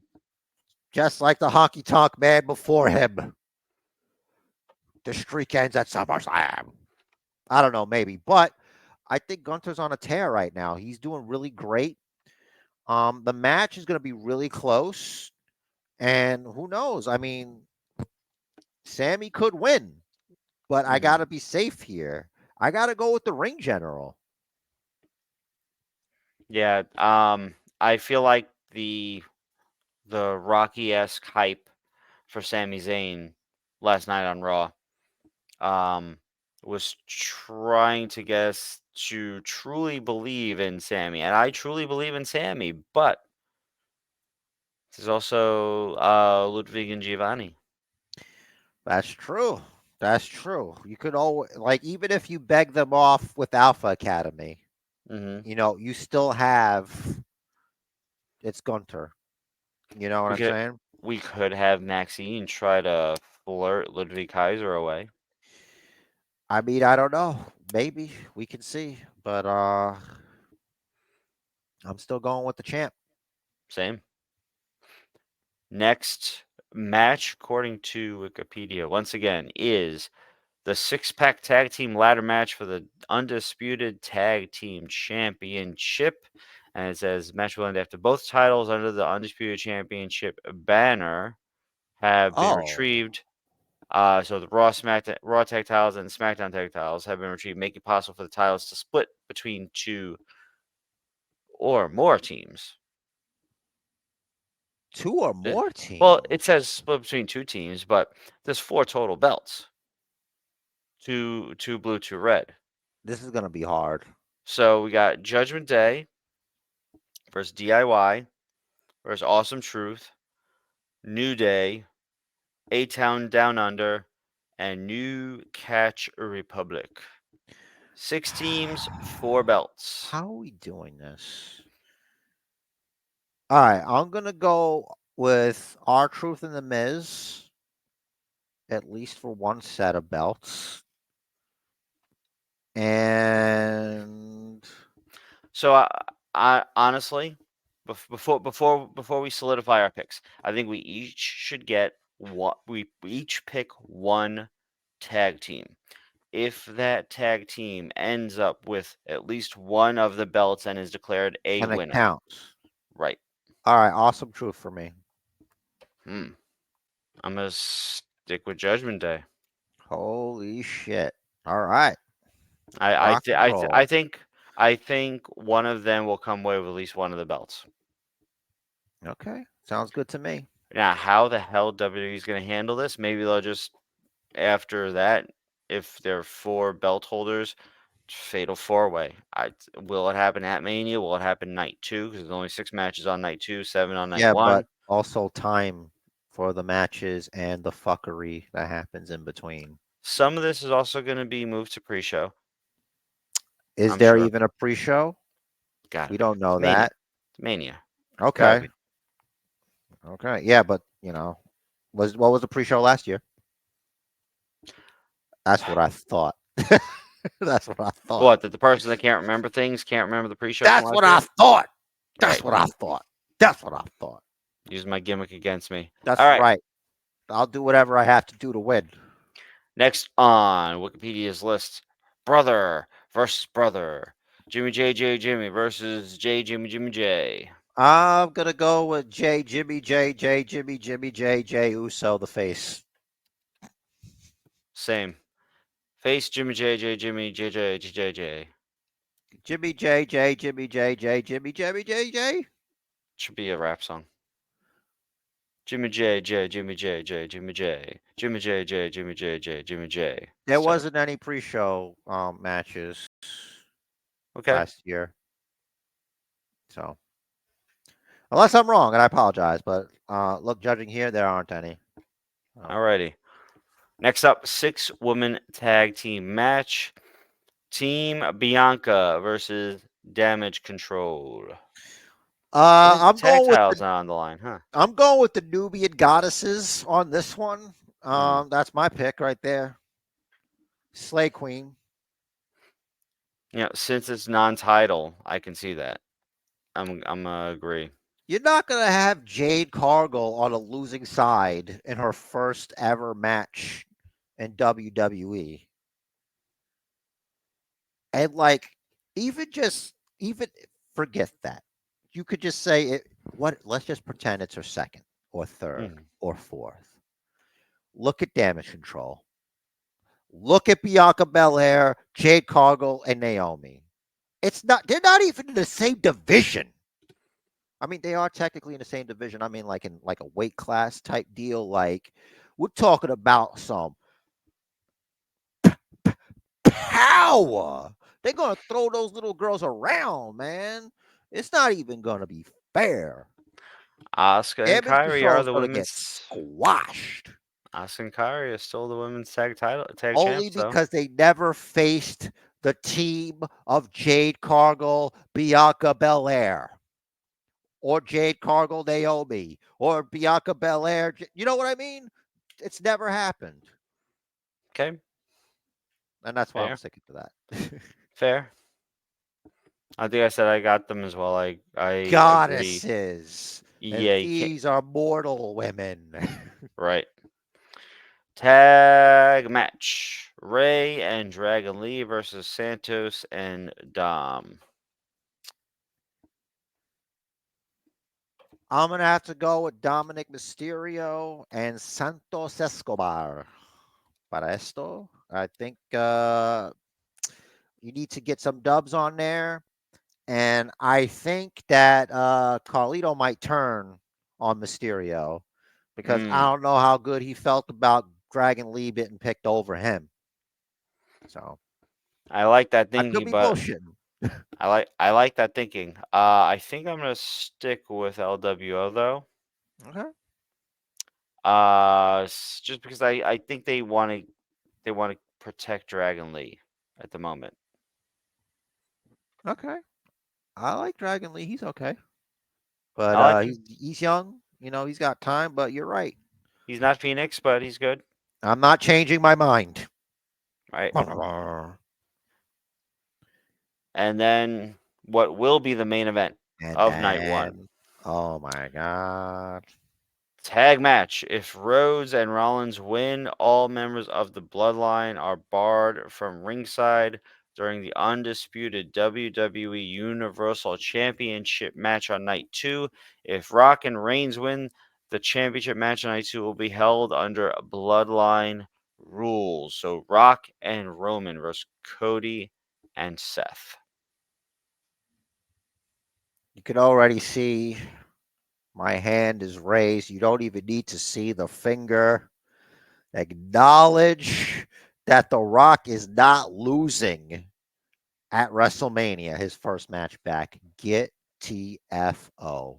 just like the Honky Tonk Man before him. The streak ends at SummerSlam. I don't know, maybe, but I think Gunter's on a tear right now. He's doing really great. The match is going to be really close, and who knows? I mean, Sammy could win, but I got Hmm. to be safe here. I got to go with the ring general. Yeah, I feel like the Rocky-esque hype for Sami Zayn last night on Raw um, was trying to get us to truly believe in Sammy, and I truly believe in Sammy, but there's also Ludwig and Giovanni. That's true. That's true. You could always like even if you beg them off with Alpha Academy, Hmm. you still have it's Gunter. You know what We I'm could saying? we could have Maxine try to flirt Ludwig Kaiser away. I mean, I don't know. Maybe we can see, but I'm still going with the champ. Same. Next match, according to Wikipedia, once again, is the six-pack tag team ladder match for the undisputed tag team championship. And it says match will end after both titles under the undisputed championship banner have been Oh, retrieved. So the Raw tag titles and SmackDown tag titles have been retrieved, making it possible for the titles to split between two or more teams. two or Uh, more Well, teams. it says split between two teams, but there's four total belts. Two blue, two red. This is gonna be hard. So we got Judgment Day versus DIY versus Awesome Truth, New Day, A Town Down Under, and New Catch Republic. Six teams, four belts. How are we doing this? All right, I'm gonna go with our Truth and the Miz, at least for one set of belts. And So I honestly, before we solidify our picks, I think we each should get what we each pick one tag team. If that tag team ends up with at least one of the belts and is declared a and it winner, counts. right? All right, Awesome Truth for me. Hmm. I'm gonna stick with Judgment Day. Holy shit. All right. I I Rock th- and I, th- roll. I think one of them will come away with at least one of the belts. Okay. Sounds good to me. Now, how the hell WWE is going to handle this? Maybe they'll just after that, if there are four belt holders, fatal four way. Will it happen at Mania? Will it happen night two? Because there's only six matches on night two, seven on night Yeah, but one. also time for the matches and the fuckery that happens in between. Some of this is also going to be moved to pre-show. Is I'm there sure. even a pre-show? Got We to be. don't know It's Mania. that. It's Mania. Got to Okay. be. Okay. Yeah, but what was the pre-show last year? That's what I thought. That's what I thought. What? That the person that can't remember things can't remember the pre-show from That's last what year? I thought. That's Right. what I thought. That's what I thought. Use my gimmick against me. That's All right. right. I'll do whatever I have to do to win. Next on Wikipedia's list, brother versus brother. Jimmy J Jimmy versus J Jimmy Jimmy J. I'm gonna go with Jimmy J Uso, the face. Same. Face Jimmy J Jimmy J. Jimmy J. Should be a rap song. Jimmy J Jimmy J Jimmy J Jimmy J Jimmy J. There wasn't any pre-show matches Okay. last year, so unless I'm wrong, and I apologize, but look, judging here, there aren't any. Alrighty. Next up, 6-woman tag team match. Team Bianca versus Damage Control. I'm Tag going with titles not on the line, huh? I'm going with the Nubian goddesses on this one. That's my pick right there. Slay Queen. Since it's non-title, I can see that. I'm agree. You're not gonna have Jade Cargill on a losing side in her first ever match in WWE. And even forget that. You could just say it let's just pretend it's her second or third or fourth. Look at Damage Control. Look at Bianca Belair, Jade Cargill, and Naomi. They're not even in the same division. I mean, they are technically in the same division. I mean, like in like a weight class type deal. Like we're talking about some power. They're gonna throw those little girls around, man. It's not even gonna be fair. Asuka and Damage Kyrie are Control is the gonna get women's. squashed. Asuka and Kyrie are still the women's tag Only champs, though. because they never faced the team of Jade Cargill, Bianca Belair, or Jade Cargill, Naomi, or Bianca Belair. You know what I mean? It's never happened. Okay, And that's why I'm fair, sticking to that. fair. I think I said I got them as well. I agree. Goddesses. And Yeah, you can't. these are mortal women. Right. Tag match: Ray and Dragon Lee versus Santos and Dom. I'm going to have to go with Dominic Mysterio and Santos Escobar. Para esto, I think you need to get some dubs on there. And I think that Carlito might turn on Mysterio because I don't know how good he felt about Dragon Lee getting picked over him. So I like that I could thinking, be but bullshitting. I like that thinking. I think I'm gonna stick with LWO though. Okay. Just because I think they want to protect Dragon Lee at the moment. Okay. I like Dragon Lee. He's okay. I But like him. he's young. He's got time, but you're right. He's not Phoenix, but he's good. I'm not changing my mind. Right. And then what will be the main event And of night one? then, oh my God. Tag match. If Rhodes and Rollins win, all members of the bloodline are barred from ringside during the undisputed WWE Universal Championship match on night 2. If Rock and Reigns win, the championship match on night 2 will be held under bloodline rules. So Rock and Roman versus Cody and Seth. You can already see my hand is raised. You don't even need to see the finger. Acknowledge that The Rock is not losing at WrestleMania, his first match back. Get TFO.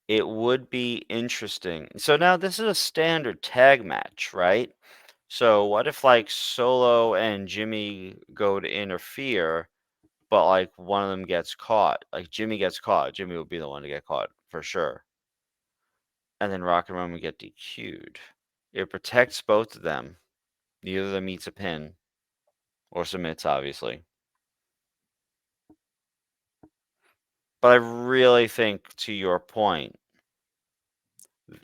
it would be interesting. So now this is a standard tag match, right? So what if like Solo and Jimmy go to interfere, but like one of them gets caught? Like Jimmy gets caught. Jimmy would be the one to get caught for sure. And then Rock and Roman get DQ'd. It protects both of them. Neither of them meets a pin or submits, obviously. But I really think, to your point,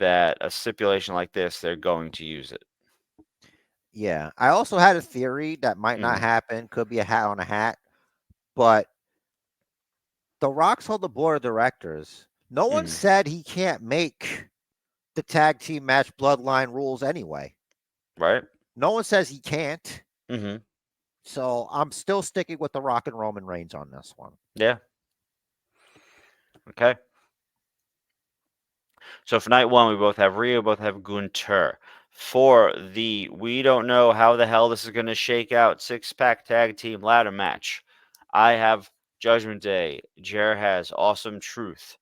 that a stipulation like this, they're going to use it. Yeah. I also had a theory that might not Mhm. happen. Could be a hat on a hat. But The Rock's on the board of directors. No one Mhm. said he can't make the tag team match bloodline rules anyway. Right? No one says he can't. Mhm. So I'm still sticking with The Rock and Roman Reigns on this one. Yeah. Okay. So for night one, we both have Rhea, both have Gunter. For the we don't know how the hell this is going to shake out 6-pack tag team ladder match, I have Judgment Day. Jer has Awesome Truth.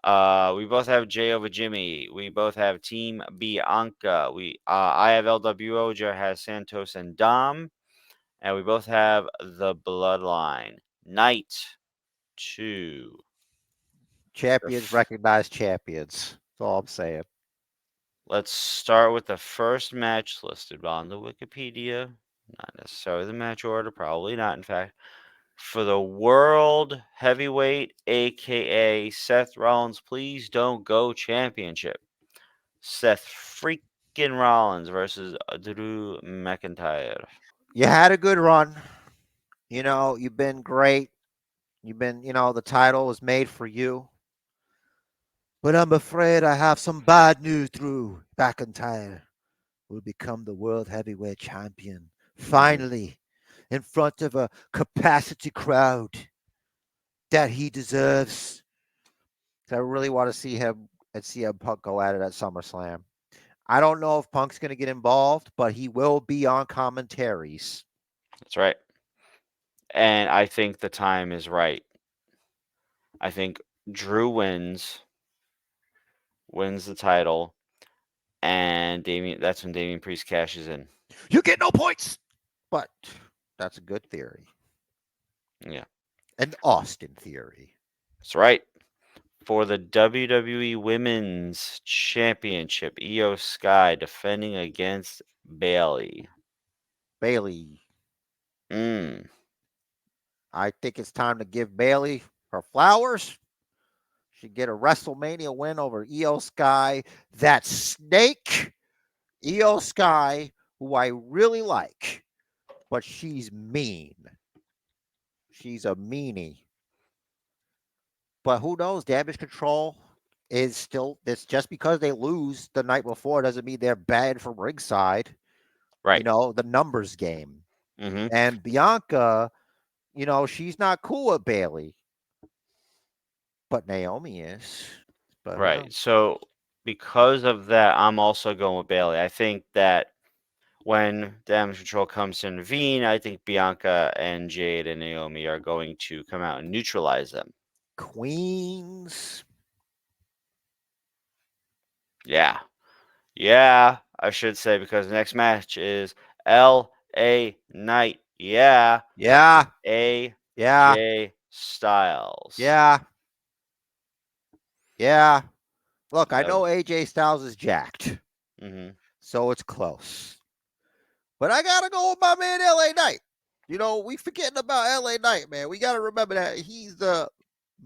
We both have Jay over Jimmy. We both have Team Bianca. I have LWO. Jer has Santos and Dom, and we both have the Bloodline. Night two. The Champions f- recognize champions. That's all I'm saying. Let's start with the first match listed on the Wikipedia. Not necessarily the match order, probably not, in fact. For the World Heavyweight, aka Seth Rollins, Please Don't Go Championship. Seth freaking Rollins versus Drew McIntyre. You had a good run. You've been great. The title was made for you. But I'm afraid I have some bad news, Drew McIntyre will become the world heavyweight champion. Mm-hmm. Finally, in front of a capacity crowd that he deserves. I really want to see him and CM Punk go at it at SummerSlam. I don't know if Punk's going to get involved, but he will be on commentaries. That's right. And I think the time is right. I think Drew wins the title, and that's when Damian Priest cashes in. You get no points. But that's a good theory. Yeah, An Austin theory. that's right. For the WWE Women's Championship, Io Sky defending against Bailey. Bailey. Mm, I think it's time to give Bailey her flowers. She get a WrestleMania win over Io Sky. That snake, Io Sky, who I really like, but she's mean. She's a meanie. But who knows? Damage control is still this just because they lose the night before doesn't mean they're bad from ringside. right. The numbers game. Mm-hmm. And Bianca, she's not cool with Bailey, but Naomi is. But who Right. knows? So because of that, I'm also going with Bailey. I think that when Damage Control comes to intervene, I think Bianca and Jade and Naomi are going to come out and neutralize them. Queens. Yeah. Yeah, I should say, because the next match is L.A. Knight. Yeah. Yeah. Yeah. AJ Styles. Yeah. Yeah. Look, I That, know AJ Styles is jacked, mm-hmm. so it's close. But I gotta go with my man LA Knight. We forgetting about LA Knight, man. We gotta remember that he's the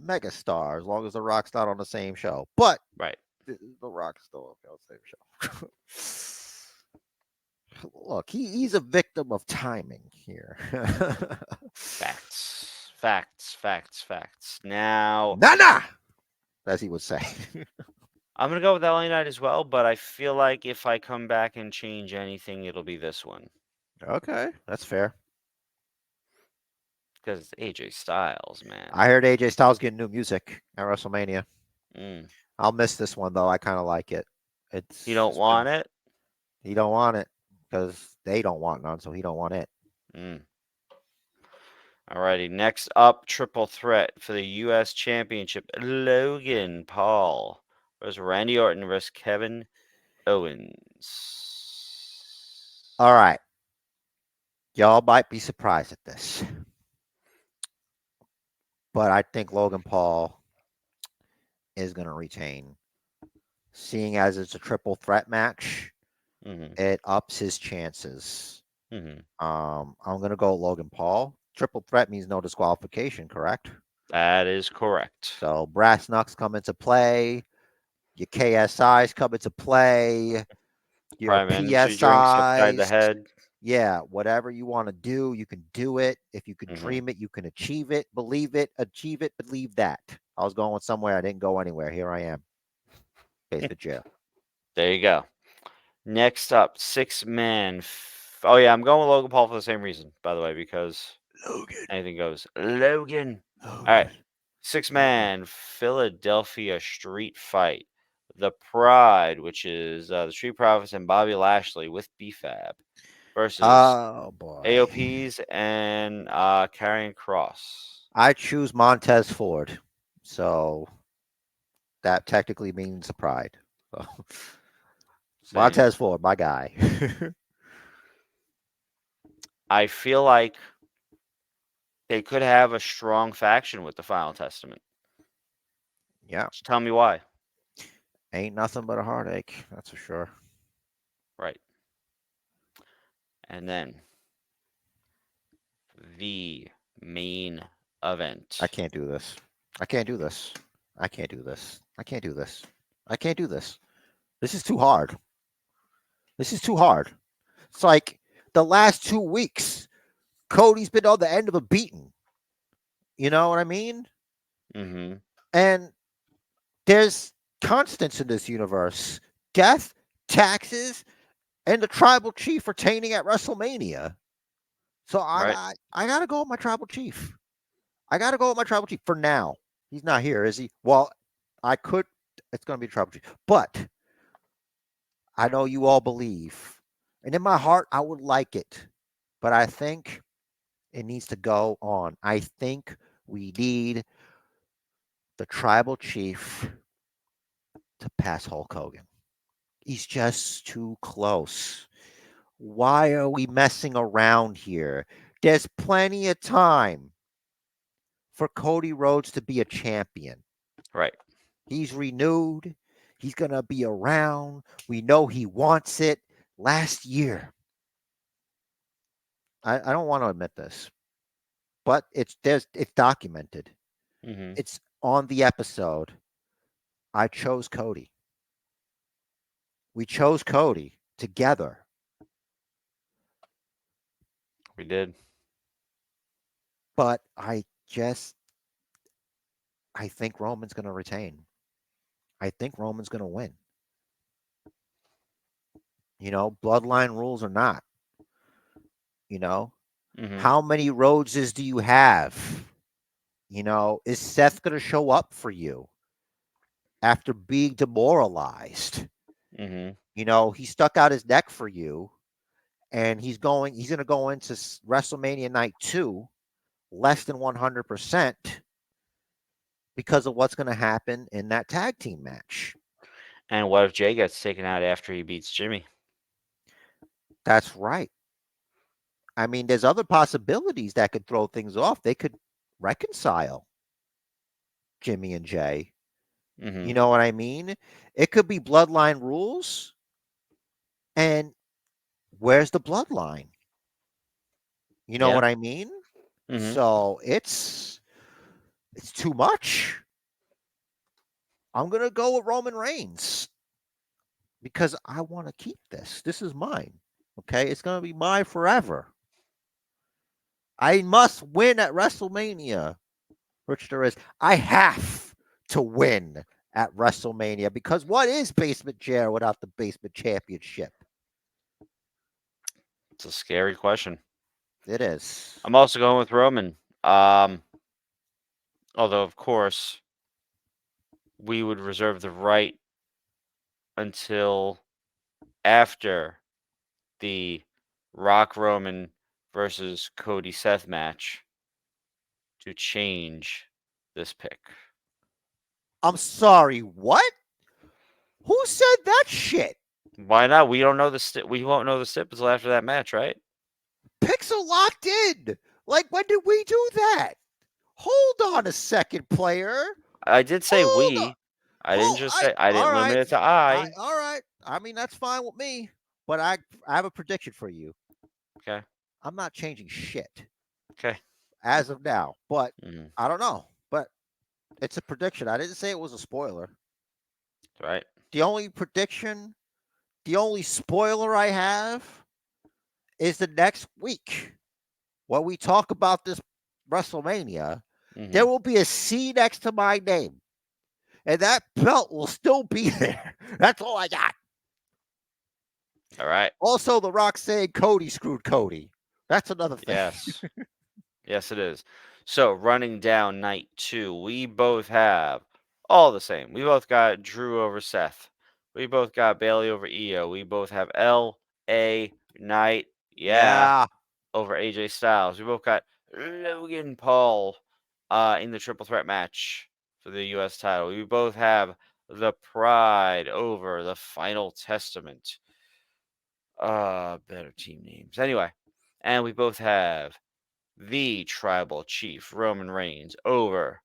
megastar as long as the Rock's not on the same show. But Right. the Rock's still on the same show. Look, he's a victim of timing here. Facts. Facts. Facts. Facts. Now, Nah, as he would say. I'm going to go with LA Knight as well, but I feel like if I come back and change anything, it'll be this one. Okay, that's fair. Because it's AJ Styles, man. I heard AJ Styles getting new music at WrestleMania. Mm. I'll miss this one though. I kind of like it. You don't It's been want it? he don't want it because they don't want none, so he don't want it. Mm. Alrighty, next up, triple threat for the U.S. Championship. Logan Paul versus Randy Orton versus Kevin Owens. All right. Y'all might be surprised at this, but I think Logan Paul is going to retain. Seeing as it's a triple threat match, Mm-hmm. it ups his chances. Mm-hmm. I'm going to go Logan Paul. Triple threat means no disqualification, correct? That is correct. So brass knucks come into play. Your KSIs come into play. Your Prime energy drinks upside the PSIs. head. Yeah, whatever you want to do, you can do it. If you can Mm-hmm. dream it, you can achieve it. Believe it, achieve it, believe that. I was going somewhere. I didn't go anywhere. Here I am. Basement jail. There you go. Next up, 6-man. Oh yeah, I'm going with Logan Paul for the same reason, by the way, because Logan. anything goes. Logan. All right, Logan. 6-man Philadelphia street fight. The Pride, which is the Street Profits and Bobby Lashley with BFAB versus Oh boy. AOPs and Karrion Cross. I choose Montez Ford. So that technically means a pride. So, Same. Montez Ford, my guy. I feel like they could have a strong faction with the Final Testament. Yeah. Just tell me why. Ain't nothing but a heartache. That's for sure. Right. And then the main event. I can't do this. I can't do this. I can't do this. I can't do this. I can't do this. This is too hard. This is too hard. It's like the last 2 weeks, Cody's been on the end of a beating. You know what I mean? Mm-hmm. And there's constants in this universe: death, taxes, and the tribal chief retaining at WrestleMania. So Right. I gotta go with my tribal chief. I gotta go with my tribal chief for now. He's not here, is he? Well, I could. It's gonna be tribal chief, but I know you all believe, and in my heart, I would like it, but I think it needs to go on. I think we need the tribal chief to pass Hulk Hogan. He's just too close. Why are we messing around here? There's plenty of time for Cody Rhodes to be a champion. Right. He's renewed. He's going to be around. We know he wants it. Last year, I don't want to admit this, but it's documented. Mm-hmm. It's on the episode. I chose Cody. We chose Cody together. We did. But I think Roman's going to retain. I think Roman's going to win. Bloodline rules or not. Mm-hmm. How many Rhodeses do you have? Is Seth going to show up for you after being demoralized? Mm-hmm. He stuck out his neck for you, and he's going to go into WrestleMania night 2 less than 100% because of what's going to happen in that tag team match. And what if Jay gets taken out after he beats Jimmy? That's right. I mean, there's other possibilities that could throw things off. They could reconcile Jimmy and Jay. Mm-hmm. You know what I mean? It could be bloodline rules. And where's the bloodline? You know Yeah. what I mean? Mm-hmm. So it's too much. I'm going to go with Roman Reigns because I want to keep this. This is mine. Okay? It's going to be mine forever. I must win at WrestleMania. Rich there is. I have to win at WrestleMania because what is Basement Chair without the Basement Championship? It's a scary question. It is. I'm also going with Roman. Although of course we would reserve the right until after the Rock Roman versus Cody Seth match to change this pick. I'm sorry, what? Who said that shit? Why not? We don't know we won't know the stip until after that match, right? Picks are locked in. Like, when did we do that? Hold on a second, player. I did say Hold on. we. I didn't just say I All didn't limit right. it to I. All right. I mean, that's fine with me. But I have a prediction for you. Okay. I'm not changing shit Okay. as of now. But Mm, I don't know. But it's a prediction. I didn't say it was a spoiler. right. The only prediction, the only spoiler I have is the next week when we talk about this WrestleMania. Hmm. There will be a C next to my name, and that belt will still be there. That's all I got. All right. Also, The Rock saying Cody screwed Cody. That's another thing. Yes. Yes, it is. So running down night 2, we both have all the same. We both got Drew over Seth. We both got Bailey over Io. We both have L.A. Knight, yeah, Yeah. over AJ Styles. We both got Logan Paul in the triple threat match for the U.S. title. We both have the Pride over the Final Testament. Better team names. Anyway, and we both have the tribal chief, Roman Reigns, over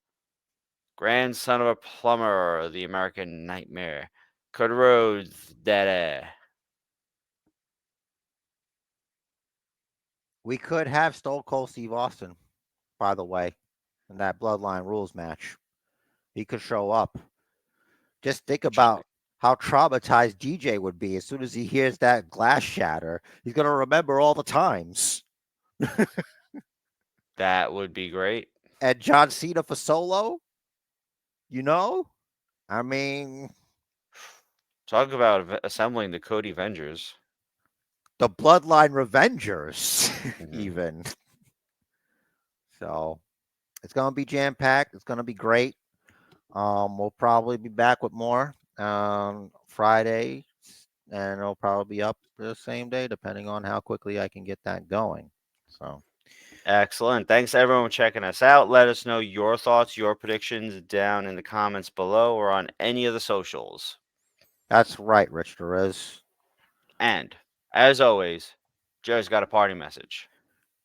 grandson of a plumber, the American Nightmare, Cody Rhodes, Daddy. We could have Stone Cold Steve Austin, by the way, in that Bloodline Rules match. He could show up. Just think about how traumatized DJ would be as soon as he hears that glass shatter. He's going to remember all the times. That would be great. And John Cena for Solo, you know? I mean, Talk about assembling the Cody Avengers. the Bloodline Revengers, Mhm. even. So it's going to be jam packed. It's going to be great. We'll probably be back with more Friday, and it'll probably be up the same day, depending on how quickly I can get that going. So Excellent. Thanks everyone for checking us out. Let us know your thoughts, your predictions down in the comments below or on any of the socials. that's right, Rich Perez. And as always, Joe's got a party message.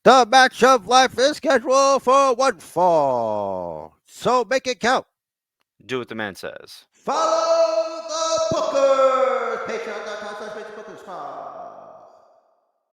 The match of life is scheduled for one fall, so make it count. Do what the man says. Follow the Bookers. Patreon.com/Bookers.